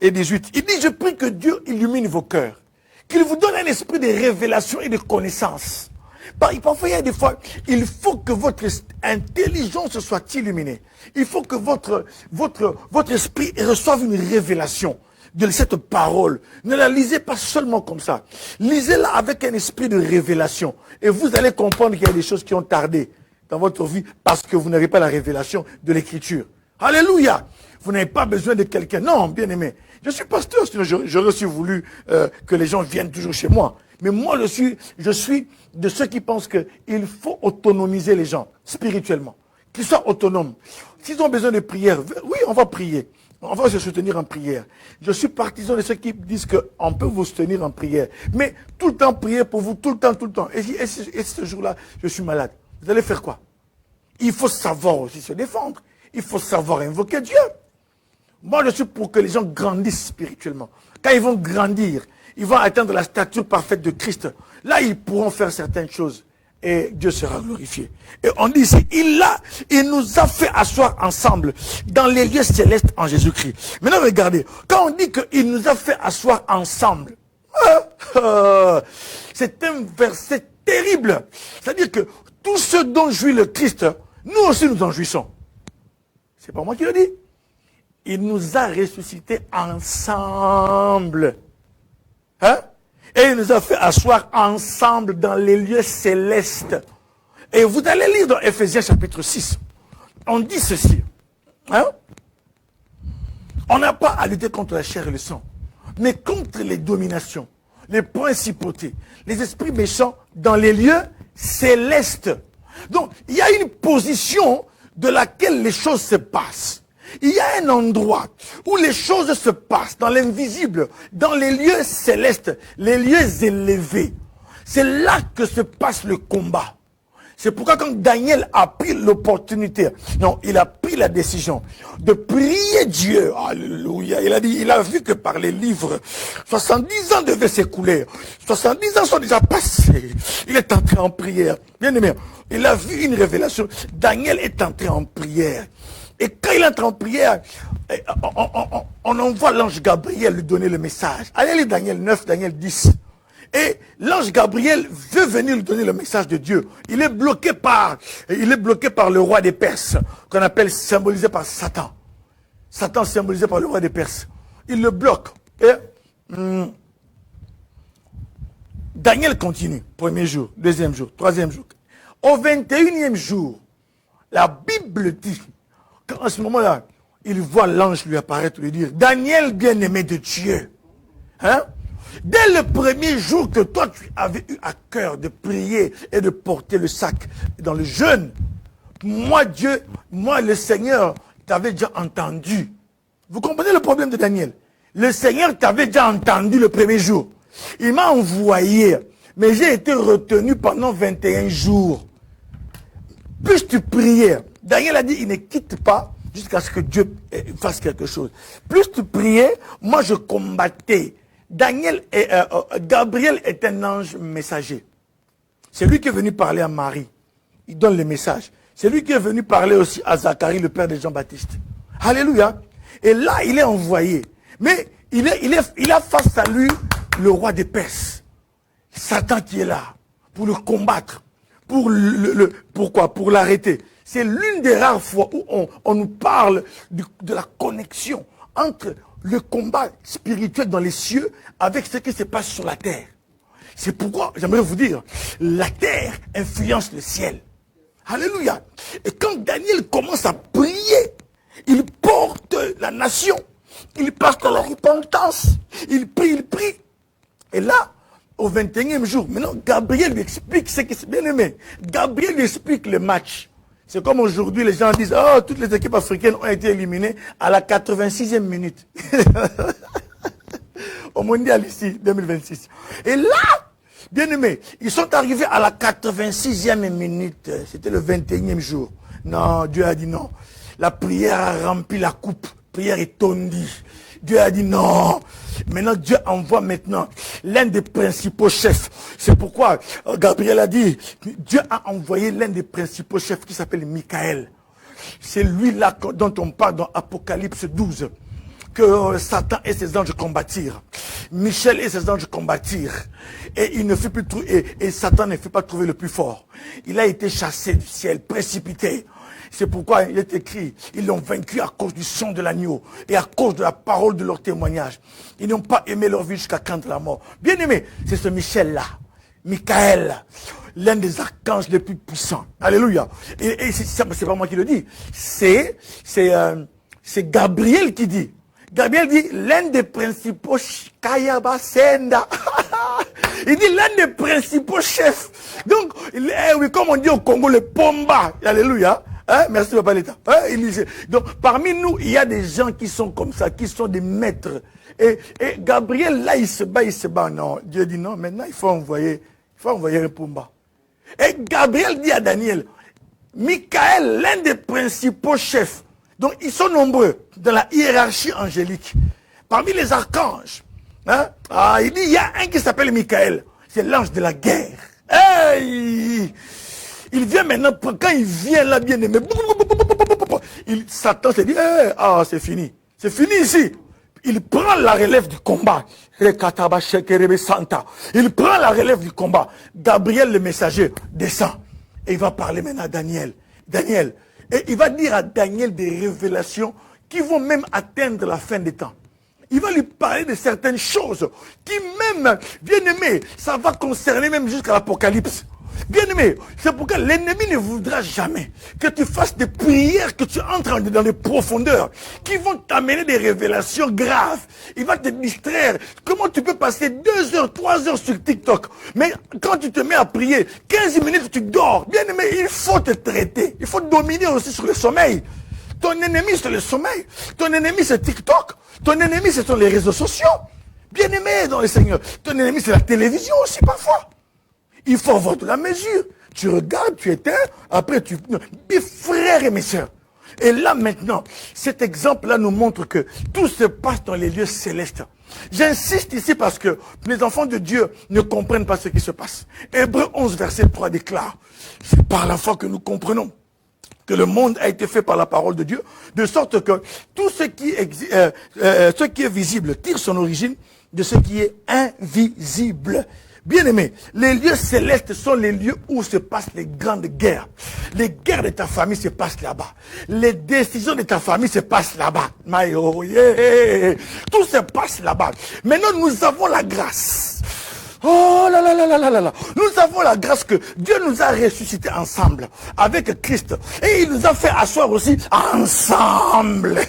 et 18. Il dit, je prie que Dieu illumine vos cœurs, qu'il vous donne un esprit de révélation et de connaissance. Parfois, il y a des fois, il faut que votre intelligence soit illuminée. Il faut que votre esprit reçoive une révélation de cette parole. Ne la lisez pas seulement comme ça. Lisez-la avec un esprit de révélation. Et vous allez comprendre qu'il y a des choses qui ont tardé dans votre vie parce que vous n'avez pas la révélation de l'Écriture. Alléluia! Vous n'avez pas besoin de quelqu'un. Non, bien aimé. Je suis pasteur, sinon j'aurais aussi voulu que les gens viennent toujours chez moi. Mais moi, je suis de ceux qui pensent qu'il faut autonomiser les gens spirituellement. Qu'ils soient autonomes. S'ils ont besoin de prière, oui, on va prier. On va se soutenir en prière. Je suis partisan de ceux qui disent qu'on peut vous soutenir en prière. Mais tout le temps prier pour vous, tout le temps. Et ce jour-là, je suis malade. Vous allez faire quoi? Il faut savoir aussi se défendre. Il faut savoir invoquer Dieu. Moi, je suis pour que les gens grandissent spirituellement. Quand ils vont grandir, ils vont atteindre la stature parfaite de Christ. Là, ils pourront faire certaines choses. Et Dieu sera glorifié. Et on dit ici, il nous a fait asseoir ensemble dans les lieux célestes en Jésus-Christ. Maintenant, regardez, quand on dit qu'il nous a fait asseoir ensemble, c'est un verset terrible. C'est-à-dire que tout ce dont jouit le Christ, nous aussi nous en jouissons. C'est pas moi qui le dis. Il nous a ressuscités ensemble. Hein? Et il nous a fait asseoir ensemble dans les lieux célestes. Et vous allez lire dans Ephésiens chapitre 6. On dit ceci. Hein? On n'a pas à lutter contre la chair et le sang, mais contre les dominations, les principautés, les esprits méchants dans les lieux célestes. Donc, il y a une position de laquelle les choses se passent. Il y a un endroit où les choses se passent, dans l'invisible, dans les lieux célestes, les lieux élevés. C'est là que se passe le combat. C'est pourquoi quand Daniel a pris l'opportunité, non, il a pris la décision de prier Dieu. Alléluia. Il a vu que par les livres, 70 ans devaient s'écouler. 70 ans sont déjà passés. Il est entré en prière. Bien aimé, il a vu une révélation. Daniel est entré en prière. Et quand il entre en prière, on envoie l'ange Gabriel lui donner le message. Allez lire Daniel 9, Daniel 10. Et l'ange Gabriel veut venir lui donner le message de Dieu. Il est bloqué par le roi des Perses, qu'on appelle symbolisé par Satan. Satan symbolisé par le roi des Perses. Il le bloque. Et Daniel continue. Premier jour, deuxième jour, troisième jour. Au 21e jour, la Bible dit qu'en ce moment-là, il voit l'ange lui apparaître, lui dire, Daniel, bien-aimé de Dieu, hein? Dès le premier jour que toi, tu avais eu à cœur de prier et de porter le sac dans le jeûne, moi, Dieu, moi, le Seigneur, t'avais déjà entendu. Vous comprenez le problème de Daniel? Le Seigneur t'avait déjà entendu le premier jour. Il m'a envoyé, mais j'ai été retenu pendant 21 jours. Plus tu priais, Daniel a dit, il ne quitte pas jusqu'à ce que Dieu fasse quelque chose. Plus tu priais, moi je combattais. Gabriel est un ange messager. C'est lui qui est venu parler à Marie. Il donne le message. C'est lui qui est venu parler aussi à Zacharie, le père de Jean-Baptiste. Alléluia. Et là, il est envoyé. Mais il a face à lui le roi des Perses. Satan qui est là pour le combattre. Pourquoi? Pour l'arrêter. C'est l'une des rares fois où on nous parle de la connexion entre le combat spirituel dans les cieux avec ce qui se passe sur la terre. C'est pourquoi, j'aimerais vous dire, la terre influence le ciel. Alléluia. Et quand Daniel commence à prier, il porte la nation. Il passe à la repentance. Il prie. Et là, au 21e jour, maintenant, Gabriel lui explique ce qui s'est bien aimé. Gabriel lui explique le match. C'est comme aujourd'hui, les gens disent, oh, toutes les équipes africaines ont été éliminées à la 86e minute. Au mondial ici, 2026. Et là, bien aimé, ils sont arrivés à la 86e minute. C'était le 21e jour. Non, Dieu a dit non. La prière a rempli la coupe. La prière est tondue. Dieu a dit non. Maintenant, Dieu envoie maintenant l'un des principaux chefs. C'est pourquoi Gabriel a dit, Dieu a envoyé l'un des principaux chefs qui s'appelle Michael. C'est lui-là dont on parle dans Apocalypse 12. Que Satan et ses anges combattirent. Michel et ses anges combattirent. Et il ne fut plus et Satan ne fut pas trouvé le plus fort. Il a été chassé du ciel, précipité. C'est pourquoi il est écrit, ils l'ont vaincu à cause du sang de l'agneau et à cause de la parole de leur témoignage. Ils n'ont pas aimé leur vie jusqu'à craindre la mort. Bien aimé, c'est ce Michel-là, Michael, l'un des archanges les plus puissants. Alléluia. Et c'est pas moi qui le dis, c'est Gabriel qui dit. Gabriel dit, l'un des principaux Kayabasenda. Il dit l'un des principaux chefs. Donc, oui, comme on dit au Congo, le Pomba. Alléluia. Hein? Merci Papa l'État. Hein? Donc, parmi nous, il y a des gens qui sont comme ça, qui sont des maîtres. Et Gabriel, là, il se bat. Non, Dieu dit non, maintenant, il faut envoyer un Pomba. Et Gabriel dit à Daniel, Michael, l'un des principaux chefs. Donc, ils sont nombreux dans la hiérarchie angélique. Parmi les archanges, Hein? Ah, il dit, il y a un qui s'appelle Michael. C'est l'ange de la guerre. Hey! Il vient maintenant, quand il vient là, bien aimé, Satan se dit, hey, ah, c'est fini. C'est fini ici. Il prend la relève du combat. Il prend la relève du combat. Gabriel le messager descend. Et il va parler maintenant à Daniel. Daniel. Et il va dire à Daniel des révélations qui vont même atteindre la fin des temps. Il va lui parler de certaines choses qui même, bien aimé, ça va concerner même jusqu'à l'Apocalypse. Bien aimé, c'est pourquoi l'ennemi ne voudra jamais que tu fasses des prières, que tu entres dans des profondeurs qui vont t'amener des révélations graves. Il va te distraire. Comment tu peux passer 2 heures, 3 heures sur TikTok, mais quand tu te mets à prier, 15 minutes tu dors. Bien aimé, il faut te traiter. Il faut dominer aussi sur le sommeil. Ton ennemi c'est le sommeil. Ton ennemi c'est TikTok. Ton ennemi ce sont les réseaux sociaux. Bien aimé dans le Seigneur. Ton ennemi c'est la télévision aussi parfois. Il faut avoir de la mesure. Tu regardes, tu éteins, après tu... Mes frères et mes sœurs. Et là maintenant, cet exemple-là nous montre que tout se passe dans les lieux célestes. J'insiste ici parce que les enfants de Dieu ne comprennent pas ce qui se passe. Hébreux 11, verset 3 déclare, c'est par la foi que nous comprenons que le monde a été fait par la parole de Dieu, de sorte que tout ce qui est visible tire son origine de ce qui est invisible. Bien-aimé, les lieux célestes sont les lieux où se passent les grandes guerres. Les guerres de ta famille se passent là-bas. Les décisions de ta famille se passent là-bas. Tout se passe là-bas. Maintenant, nous avons la grâce. Oh là là là là là là. Nous avons la grâce que Dieu nous a ressuscités ensemble avec Christ. Et il nous a fait asseoir aussi ensemble.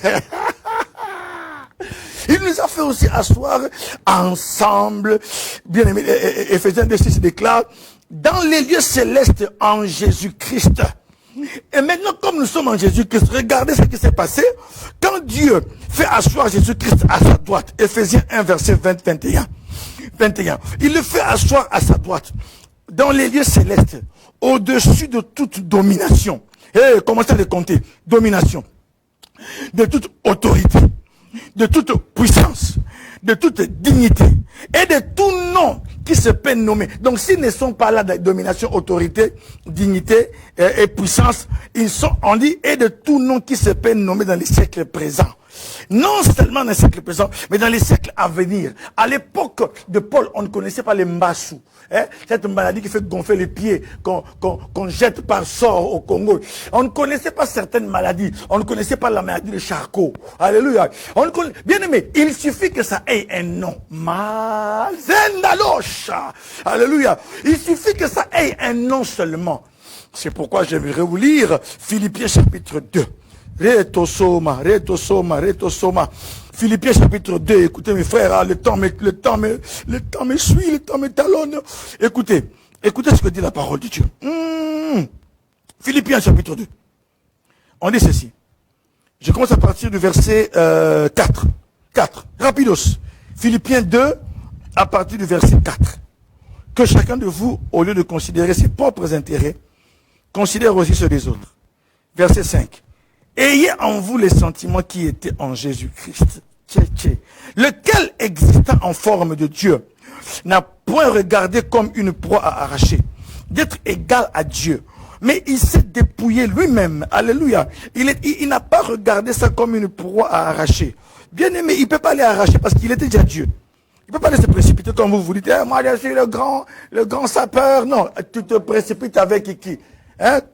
Il nous a fait aussi asseoir ensemble. Bien aimé, Éphésiens 2:6 déclare, dans les lieux célestes en Jésus-Christ. Et maintenant, comme nous sommes en Jésus-Christ, regardez ce qui s'est passé. Quand Dieu fait asseoir Jésus-Christ à sa droite, Éphésiens 1, verset 21. Il le fait asseoir à sa droite, dans les lieux célestes, au-dessus de toute domination. Et commencez à les compter. Domination. De toute autorité. De toute puissance, de toute dignité et de tout nom qui se peut nommer. Donc s'ils ne sont pas là de domination, autorité, dignité et puissance, ils sont, on dit, et de tout nom qui se peut nommer dans les siècles présents. Non seulement dans les siècles présents, mais dans les siècles à venir. À l'époque de Paul, on ne connaissait pas les mbassous. Cette maladie qui fait gonfler les pieds, qu'on jette par sort au Congo. On ne connaissait pas certaines maladies. On ne connaissait pas la maladie de Charcot. Alléluia. Bien aimé, il suffit que ça ait un nom. Mazendaloche. Alléluia. Il suffit que ça ait un nom seulement. C'est pourquoi j'aimerais vous lire Philippiens chapitre 2. Retosoma. Philippiens chapitre 2, écoutez mes frères, le temps me suit, le temps me talonne. Écoutez ce que dit la parole de Dieu. Philippiens chapitre 2. On dit ceci. Je commence à partir du verset 4. Rapidos. Philippiens 2, à partir du verset 4. Que chacun de vous, au lieu de considérer ses propres intérêts, considère aussi ceux des autres. Verset 5. Ayez en vous les sentiments qui étaient en Jésus-Christ, lequel, existant en forme de Dieu, n'a point regardé comme une proie à arracher, d'être égal à Dieu, mais il s'est dépouillé lui-même. Alléluia. Il n'a pas regardé ça comme une proie à arracher. Bien aimé, il ne peut pas les arracher parce qu'il était déjà Dieu. Il ne peut pas aller se précipiter comme vous dites, moi je suis le grand sapeur. Non, tu te précipites avec qui?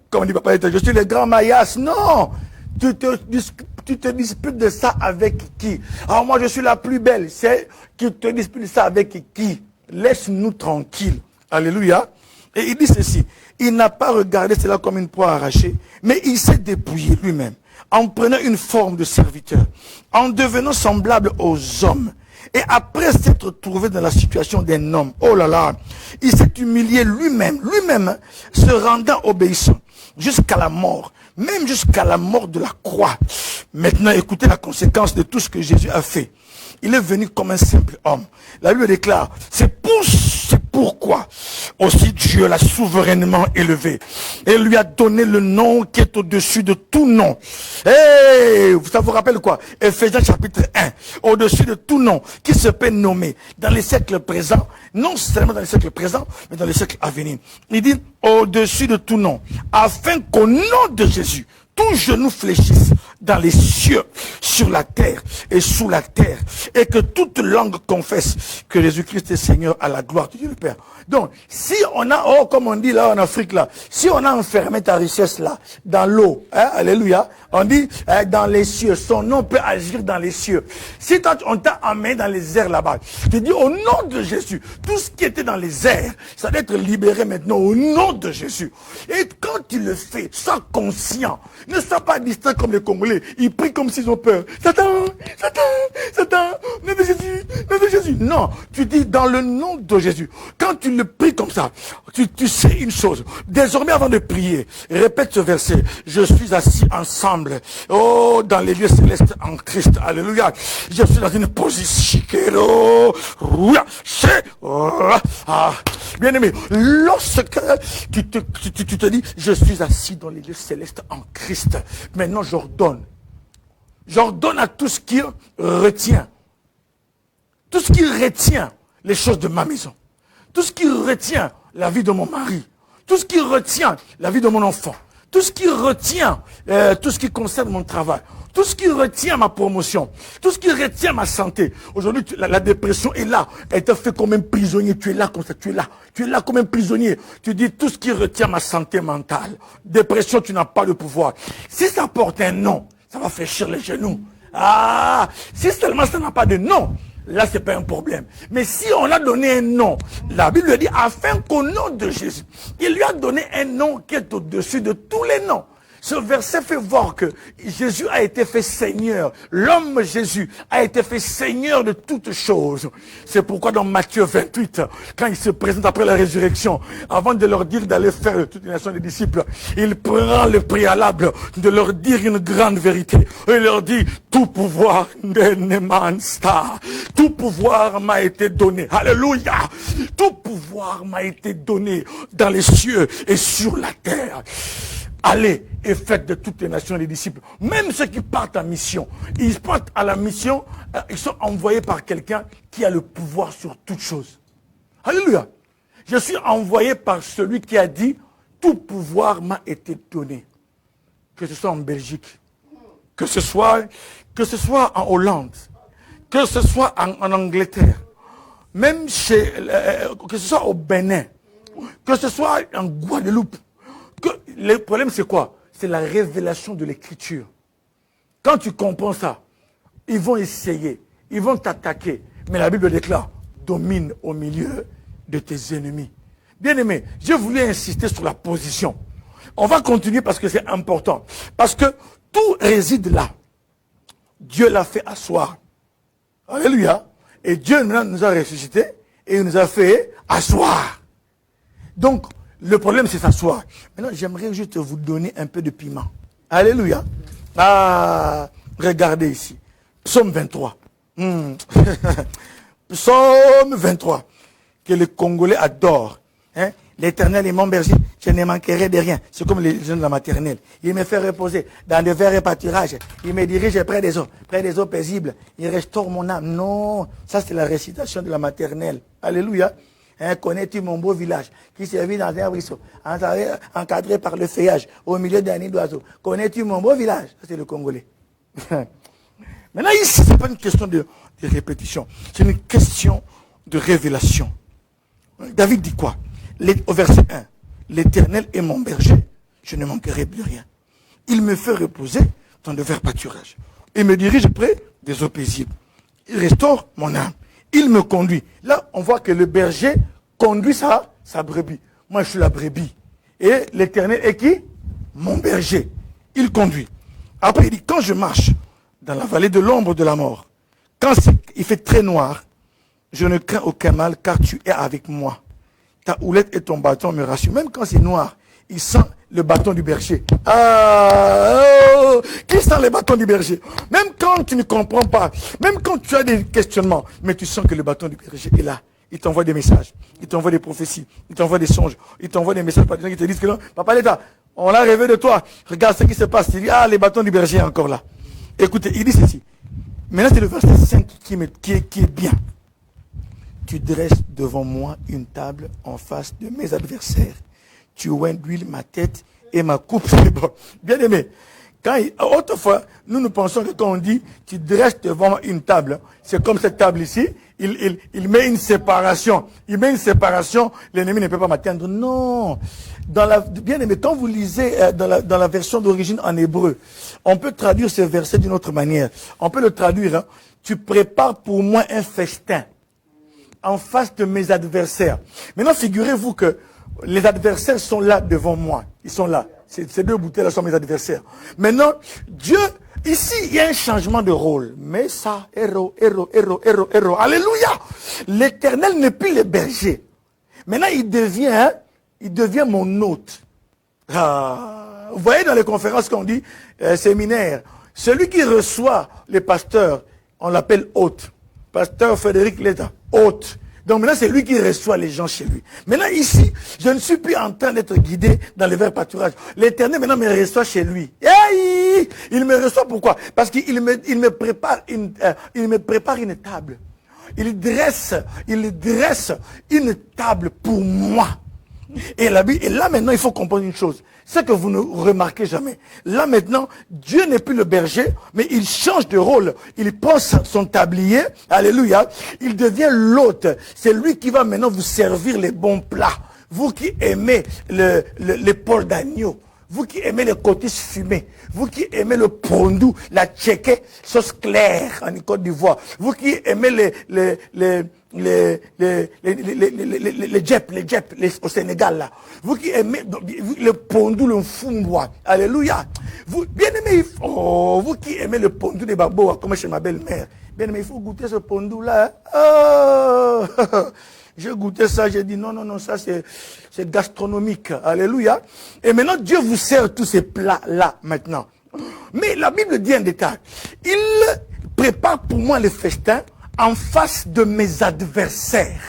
Comme dit papa, je suis le grand maillas. Non. Tu te disputes de ça avec qui? Alors moi je suis la plus belle. C'est tu te disputes de ça avec qui? Laisse-nous tranquilles. Alléluia. Et il dit ceci. Il n'a pas regardé cela comme une proie arrachée, mais il s'est dépouillé lui-même, en prenant une forme de serviteur, en devenant semblable aux hommes. Et après s'être trouvé dans la situation d'un homme, oh là là, il s'est humilié lui-même, se rendant obéissant jusqu'à la mort, même jusqu'à la mort de la croix. Maintenant, écoutez la conséquence de tout ce que Jésus a fait. Il est venu comme un simple homme. La Bible déclare, c'est pourquoi aussi Dieu Dieu l'a souverainement élevé et lui a donné le nom qui est au-dessus de tout nom. Et ça vous rappelle quoi? Ephésiens chapitre 1. Au-dessus de tout nom qui se peut nommer dans les siècles présents, non seulement dans les siècles présents, mais dans les siècles à venir. Il dit au-dessus de tout nom, afin qu'au nom de Jésus, tout genou fléchisse dans les cieux, sur la terre et sous la terre, et que toute langue confesse que Jésus-Christ est Seigneur à la gloire de Dieu le Père. Donc, si on a, comme on dit là en Afrique là, si on a enfermé ta richesse là, dans l'eau, alléluia, on dit dans les cieux, son nom peut agir dans les cieux. Si toi, on t'a amené dans les airs là-bas, je te dis au nom de Jésus, tout ce qui était dans les airs, ça doit être libéré maintenant au nom de Jésus. Et quand tu le fais, sois conscient, ne sois pas distrait comme les Congolais, ils prient comme s'ils ont peur. Satan, Satan, Satan, nom de Jésus, nom de Jésus. Non, tu dis dans le nom de Jésus. Quand tu le pries comme ça, tu sais une chose. Désormais, avant de prier, répète ce verset. Je suis assis ensemble, dans les lieux célestes en Christ. Alléluia. Je suis dans une position. Bien aimé, lorsque tu te dis, je suis assis dans les lieux célestes en Christ. Maintenant, j'ordonne à tout ce qui retient les choses de ma maison, tout ce qui retient la vie de mon mari, tout ce qui retient la vie de mon enfant, tout ce qui retient tout ce qui concerne mon travail, tout ce qui retient ma promotion, tout ce qui retient ma santé. Aujourd'hui, la dépression est là. Elle te fait comme un prisonnier. Tu es là comme ça, tu es là comme un prisonnier. Tu dis tout ce qui retient ma santé mentale. Dépression, tu n'as pas le pouvoir. Si ça porte un nom, ça va fléchir les genoux. Ah, si seulement ça n'a pas de nom, là, c'est pas un problème. Mais si on a donné un nom, la Bible dit, afin qu'au nom de Jésus, il lui a donné un nom qui est au-dessus de tous les noms. Ce verset fait voir que Jésus a été fait Seigneur. L'homme Jésus a été fait Seigneur de toutes choses. C'est pourquoi dans Matthieu 28, quand il se présente après la résurrection, avant de leur dire d'aller faire de toutes les nations des disciples, il prend le préalable de leur dire une grande vérité. Il leur dit, tout pouvoir tout pouvoir m'a été donné. Alléluia. Tout pouvoir m'a été donné dans les cieux et sur la terre. Allez et faites de toutes les nations des disciples. Même ceux qui partent en mission, ils partent à la mission, ils sont envoyés par quelqu'un qui a le pouvoir sur toutes choses. Alléluia. Je suis envoyé par celui qui a dit, tout pouvoir m'a été donné. Que ce soit en Belgique, que ce soit en Hollande, que ce soit en Angleterre, même que ce soit au Bénin, que ce soit en Guadeloupe. Le problème, c'est quoi? C'est la révélation de l'écriture. Quand tu comprends ça, ils vont essayer, ils vont t'attaquer. Mais la Bible déclare, domine au milieu de tes ennemis. Bien aimé, j'ai voulu insister sur la position. On va continuer parce que c'est important. Parce que tout réside là. Dieu l'a fait asseoir. Alléluia. Et Dieu nous a ressuscités et il nous a fait asseoir. Donc, le problème, c'est s'asseoir. Maintenant, j'aimerais juste vous donner un peu de piment. Alléluia. Ah, regardez ici. Psaume 23. Psaume 23. Que les Congolais adorent. Hein? L'Éternel est mon berger, je ne manquerai de rien. C'est comme les jeunes de la maternelle. Il me fait reposer dans de verts pâturages. Il me dirige près des eaux paisibles. Il restaure mon âme. Non, ça c'est la récitation de la maternelle. Alléluia. Hein, connais-tu mon beau village qui se vit dans un ruisseau, encadré par le feuillage, au milieu d'un nid d'oiseaux. Connais-tu mon beau village? Ça, c'est le Congolais. Maintenant, ici, ce n'est pas une question de répétition. C'est une question de révélation. David dit quoi? Au verset 1. L'Éternel est mon berger, je ne manquerai plus rien. Il me fait reposer dans de verts pâturages. Il me dirige près des eaux paisibles. Il restaure mon âme. Il me conduit. Là, on voit que le berger conduit sa brebis. Moi, je suis la brebis. Et l'Éternel est qui? Mon berger. Il conduit. Après, il dit, quand je marche dans la vallée de l'ombre de la mort, quand il fait très noir, je ne crains aucun mal, car tu es avec moi. Ta houlette et ton bâton me rassurent. Même quand c'est noir, il sent le bâton du berger. Qui sent le bâton du berger? Même quand tu ne comprends pas, même quand tu as des questionnements, mais tu sens que le bâton du berger est là. il t'envoie des messages, il t'envoie des prophéties, il t'envoie des songes, il t'envoie des messages par des gens qui te disent que non, papa l'État, on a rêvé de toi, regarde ce qui se passe. Il dit, ah, les bâtons du berger encore là. Écoutez, il dit ceci. Maintenant, c'est le verset 5 qui est bien. Tu dresses devant moi une table en face de mes adversaires. Tu oins d'huile ma tête et ma coupe c'est bon. Bien aimé, autrefois, nous pensons que quand on dit tu dresses devant moi une table, c'est comme cette table ici, il met une séparation. Il met une séparation, l'ennemi ne peut pas m'atteindre. Non. Bien aimé, quand vous lisez dans la version d'origine en hébreu, on peut traduire ce verset d'une autre manière. On peut le traduire, hein, tu prépares pour moi un festin en face de mes adversaires. Maintenant, figurez-vous que les adversaires sont là devant moi. Ils sont là. Ces deux bouteilles-là sont mes adversaires. Maintenant, Dieu, ici, il y a un changement de rôle. Mais ça, héros. Alléluia! L'Éternel n'est plus le berger. Maintenant, il devient mon hôte. Ah, vous voyez dans les conférences qu'on dit, séminaire, celui qui reçoit les pasteurs, on l'appelle hôte. Pasteur Frédéric Leta, hôte. Donc maintenant, c'est lui qui reçoit les gens chez lui. Maintenant, ici, je ne suis plus en train d'être guidé dans les verts pâturages. L'Éternel, maintenant, me reçoit chez lui. Hey, il me reçoit pourquoi? Parce qu'il me prépare une table. Il dresse une table pour moi. Et là maintenant, il faut comprendre une chose. C'est que vous ne remarquez jamais. Là maintenant, Dieu n'est plus le berger, mais il change de rôle. Il prend son tablier, alléluia, il devient l'hôte. C'est lui qui va maintenant vous servir les bons plats. Vous qui aimez l'épaule d'agneau, vous qui aimez les cottiches fumées, vous qui aimez le pondou, la tchéké, sauce claire en Côte d'Ivoire, vous qui aimez les djep au Sénégal là, vous qui aimez le pondou, le mfumbois, alléluia, vous, bien aimé, vous qui aimez le pondou des babos, comme chez ma belle-mère, bien aimé, il faut goûter ce pondou là, oh. J'ai goûté ça, j'ai dit non, ça c'est gastronomique. Alléluia. Et maintenant, Dieu vous sert tous ces plats-là maintenant. Mais la Bible dit un détail. Il prépare pour moi le festin en face de mes adversaires.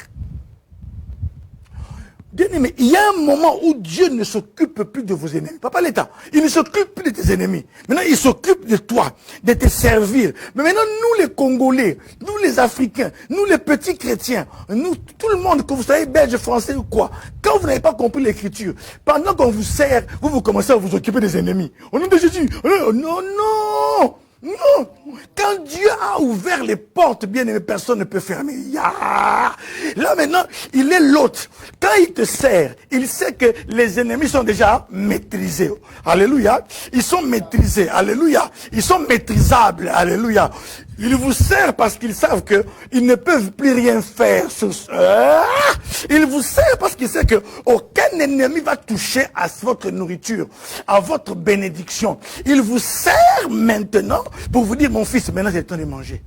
Bien aimé, il y a un moment où Dieu ne s'occupe plus de vos ennemis. Papa l'État, il ne s'occupe plus de tes ennemis. Maintenant, il s'occupe de toi, de te servir. Mais maintenant, nous les Congolais, nous les Africains, nous les petits chrétiens, nous, tout le monde, que vous soyez belge, français ou quoi, quand vous n'avez pas compris l'écriture, pendant qu'on vous sert, vous commencez à vous occuper des ennemis. Au nom de Jésus, non. Non, quand Dieu a ouvert les portes, bien aimé, personne ne peut fermer. Là maintenant, il est l'hôte. Quand il te sert, il sait que les ennemis sont déjà maîtrisés. Alléluia. Ils sont maîtrisés. Alléluia. Ils sont maîtrisables. Alléluia. Ils vous servent parce qu'ils savent qu'ils ne peuvent plus rien faire. Ils vous servent parce qu'ils savent qu'aucun ennemi va toucher à votre nourriture, à votre bénédiction. Ils vous servent maintenant pour vous dire, mon fils, maintenant c'est le temps de manger.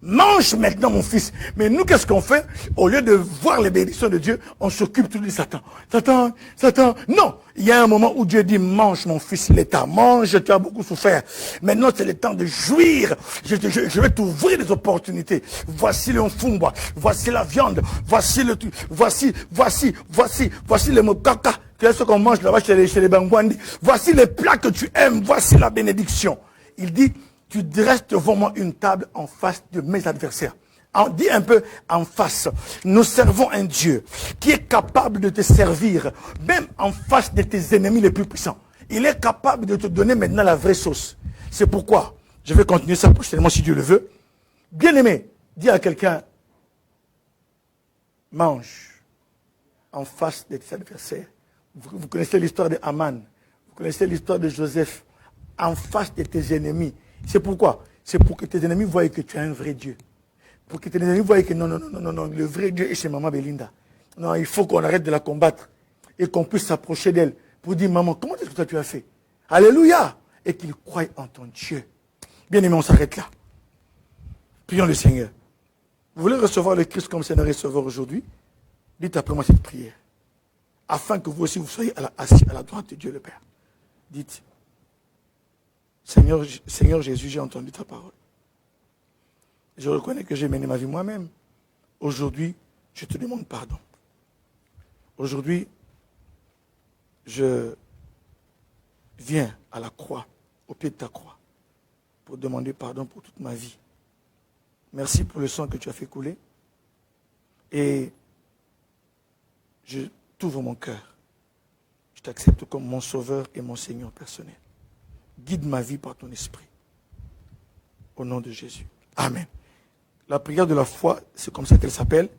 Mange maintenant, mon fils. Mais nous, qu'est-ce qu'on fait? Au lieu de voir les bénédictions de Dieu, on s'occupe tout de Satan. Satan. Non. Il y a un moment où Dieu dit, mange, mon fils, l'État. Mange, tu as beaucoup souffert. Maintenant, c'est le temps de jouir. Je vais t'ouvrir des opportunités. Voici le mfumba. Voici la viande. Voici le mokaka. C'est ce qu'on mange là-bas chez les Bangwandi. Voici les plats que tu aimes. Voici la bénédiction. Il dit, tu dresses devant moi une table en face de mes adversaires. On dit un peu en face. Nous servons un Dieu qui est capable de te servir, même en face de tes ennemis les plus puissants. Il est capable de te donner maintenant la vraie sauce. C'est pourquoi, je vais continuer ça prochainement si Dieu le veut. Bien-aimé, dis à quelqu'un, mange en face de tes adversaires. Vous connaissez l'histoire de Haman, vous connaissez l'histoire de Joseph, en face de tes ennemis. C'est pourquoi? C'est pour que tes ennemis voient que tu as un vrai Dieu. Pour que tes ennemis voient que non, le vrai Dieu est chez maman Belinda. Non, il faut qu'on arrête de la combattre et qu'on puisse s'approcher d'elle pour dire, maman, comment est-ce que toi tu as fait? Alléluia! Et qu'ils croient en ton Dieu. Bien aimé, on s'arrête là. Prions le Seigneur. Vous voulez recevoir le Christ comme Seigneur et Sauveur aujourd'hui? Dites après moi cette prière. Afin que vous aussi vous soyez assis à la droite de Dieu le Père. Dites, Seigneur Jésus, j'ai entendu ta parole. Je reconnais que j'ai mené ma vie moi-même. Aujourd'hui, je te demande pardon. Aujourd'hui, je viens à la croix, au pied de ta croix, pour demander pardon pour toute ma vie. Merci pour le sang que tu as fait couler. Et je t'ouvre mon cœur. Je t'accepte comme mon sauveur et mon Seigneur personnel. Guide ma vie par ton esprit. Au nom de Jésus. Amen. La prière de la foi, c'est comme ça qu'elle s'appelle.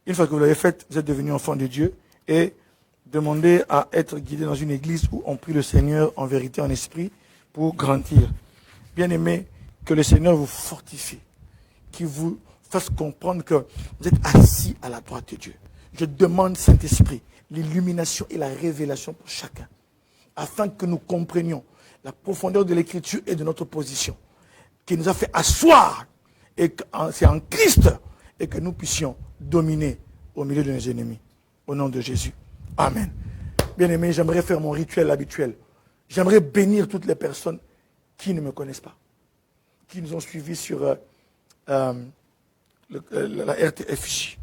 Une fois que vous l'avez faite, vous êtes devenu enfant de Dieu et demandez à être guidé dans une église où on prie le Seigneur en vérité, en esprit, pour grandir. Bien-aimés, que le Seigneur vous fortifie, qu'il vous fasse comprendre que vous êtes assis à la droite de Dieu. Je demande, Saint-Esprit, l'illumination et la révélation pour chacun, afin que nous comprenions la profondeur de l'Écriture et de notre position, qui nous a fait asseoir, et c'est en Christ, et que nous puissions dominer au milieu de nos ennemis. Au nom de Jésus. Amen. Bien-aimés, j'aimerais faire mon rituel habituel. J'aimerais bénir toutes les personnes qui ne me connaissent pas, qui nous ont suivis sur la RTFJ,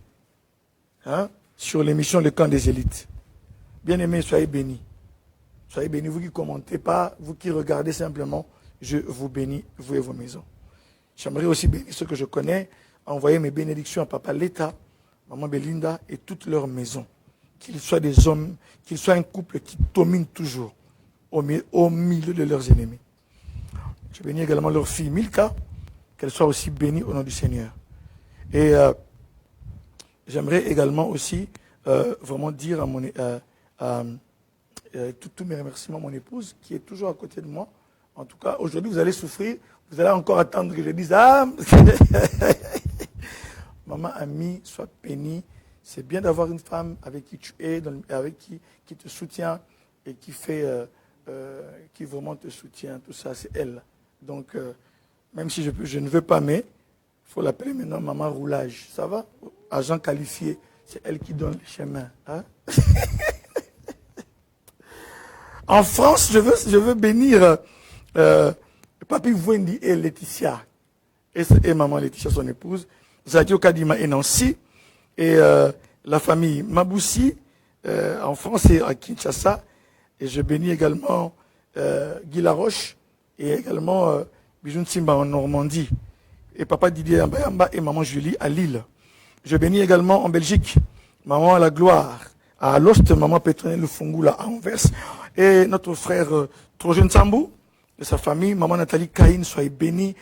sur l'émission Le Camp des Élites. Bien-aimés, soyez bénis. Soyez bénis, vous qui ne commentez pas, vous qui regardez simplement, je vous bénis, vous et vos maisons. J'aimerais aussi bénir ceux que je connais, envoyer mes bénédictions à Papa Leta, Maman Belinda et toutes leurs maisons. Qu'ils soient des hommes, qu'ils soient un couple qui domine toujours au milieu de leurs ennemis. Je bénis également leur fille Milka, qu'elle soit aussi bénie au nom du Seigneur. Et j'aimerais également aussi vraiment dire à tous mes remerciements à mon épouse qui est toujours à côté de moi. En tout cas, aujourd'hui, vous allez souffrir. Vous allez encore attendre que je dise « Ah !» Maman Ami, sois bénie. C'est bien d'avoir une femme avec qui tu es, avec qui te soutient et qui vraiment te soutient. Tout ça, c'est elle. Donc, même si je ne veux pas, mais il faut l'appeler maintenant Maman Roulage. Ça va? Agent qualifié. C'est elle qui donne le chemin. Hein? En France, je veux bénir Papi Wendy et Laetitia. Et Maman Laetitia, son épouse. Zadio Kadima et Nancy. Et la famille Maboussi, en France et à Kinshasa. Et je bénis également Guy Laroche et également Bijoun Simba en Normandie. Et Papa Didier Ambayamba et Maman Julie à Lille. Je bénis également en Belgique, Maman à la Gloire, à Alost, Maman Pétronelle Lufungula à Anvers. Et notre frère Trojen Sambou, de sa famille, Maman Nathalie Caïn, soyez bénie.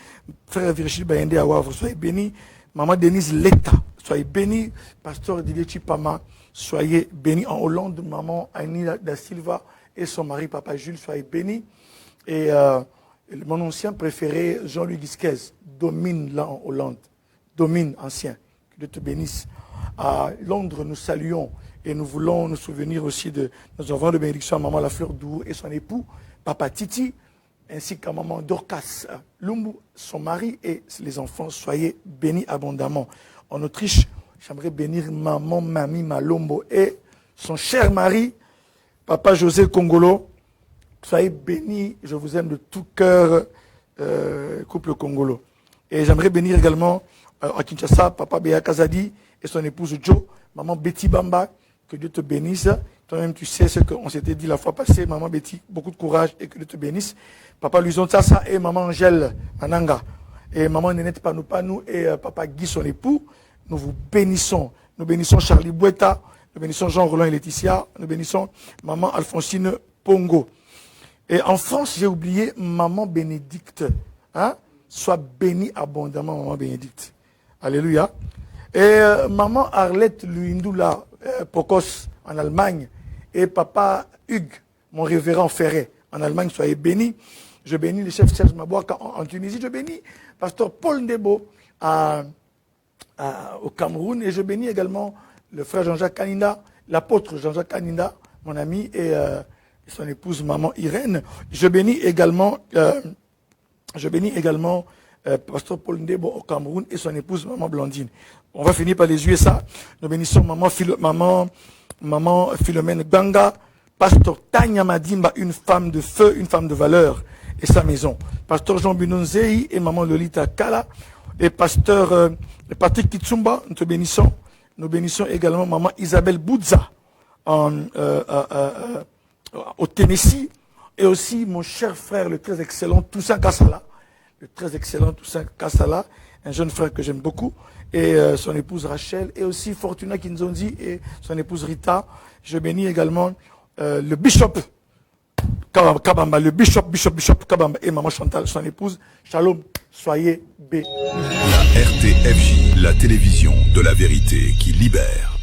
Frère Virgile Bayende à Wavre, soyez bénie. Maman Denise Leta, soyez bénie. Pasteur Didier Chipama, soyez bénie. En Hollande, Maman Annie da Silva et son mari, Papa Jules, soyez bénis. Et mon ancien préféré, Jean-Louis Guisquez, domine là en Hollande. Domine, ancien. Que Dieu te bénisse. À Londres, nous saluons et nous voulons nous souvenir aussi de nos enfants de bénédiction à Maman La Fleur Dour et son époux, Papa Titi, ainsi qu'à Maman Dorcas Lumbu, son mari et les enfants. Soyez bénis abondamment. En Autriche, j'aimerais bénir Maman Mami Malombo et son cher mari, Papa José Congolo. Soyez bénis, je vous aime de tout cœur, couple Congolo. Et j'aimerais bénir également à Kinshasa, Papa Béa Kazadi et son épouse Joe, Maman Betty Bamba, que Dieu te bénisse. Toi-même, tu sais ce qu'on s'était dit la fois passée, Maman Betty, beaucoup de courage et que Dieu te bénisse. Papa Luison Tassa et Maman Angèle Ananga. Et Maman Nénette Panou et Papa Guy, son époux, nous vous bénissons. Nous bénissons Charlie Boueta, nous bénissons Jean-Roland et Laetitia, nous bénissons Maman Alphonsine Pongo. Et en France, j'ai oublié Maman Bénédicte. Hein? Sois bénie abondamment, Maman Bénédicte. Alléluia. Et Maman Arlette Luindula Pocos en Allemagne. Et Papa Hugues, mon révérend Ferret en Allemagne, soyez bénis. Je bénis le chef Serge Mabouaka en Tunisie. Je bénis Pasteur Paul Ndebo au Cameroun. Et je bénis également le frère Jean-Jacques Kaninda, l'apôtre Jean-Jacques Kaninda, mon ami, et son épouse Maman Irène. Je bénis également Pasteur Paul Ndebo au Cameroun et son épouse Maman Blandine. On va finir par les USA. Nous bénissons Maman Philomène Ganga, Pasteur Tanya Madimba, une femme de feu, une femme de valeur, et sa maison. Pasteur Jean Binonzei et Maman Lolita Kala, et Pasteur Patrick Kitsumba, nous te bénissons. Nous bénissons également maman Isabelle Boudza au Tennessee. Et aussi mon cher frère, le très excellent Toussaint Kassala. Le très excellent Toussaint Kassala, un jeune frère que j'aime beaucoup. Et son épouse Rachel. Et aussi Fortuna Kinzondi et son épouse Rita. Je bénis également le bishop Kabamba, le bishop Kabamba et maman Chantal, son épouse. Shalom, soyez bénis. La RTFJ, la télévision de la vérité qui libère.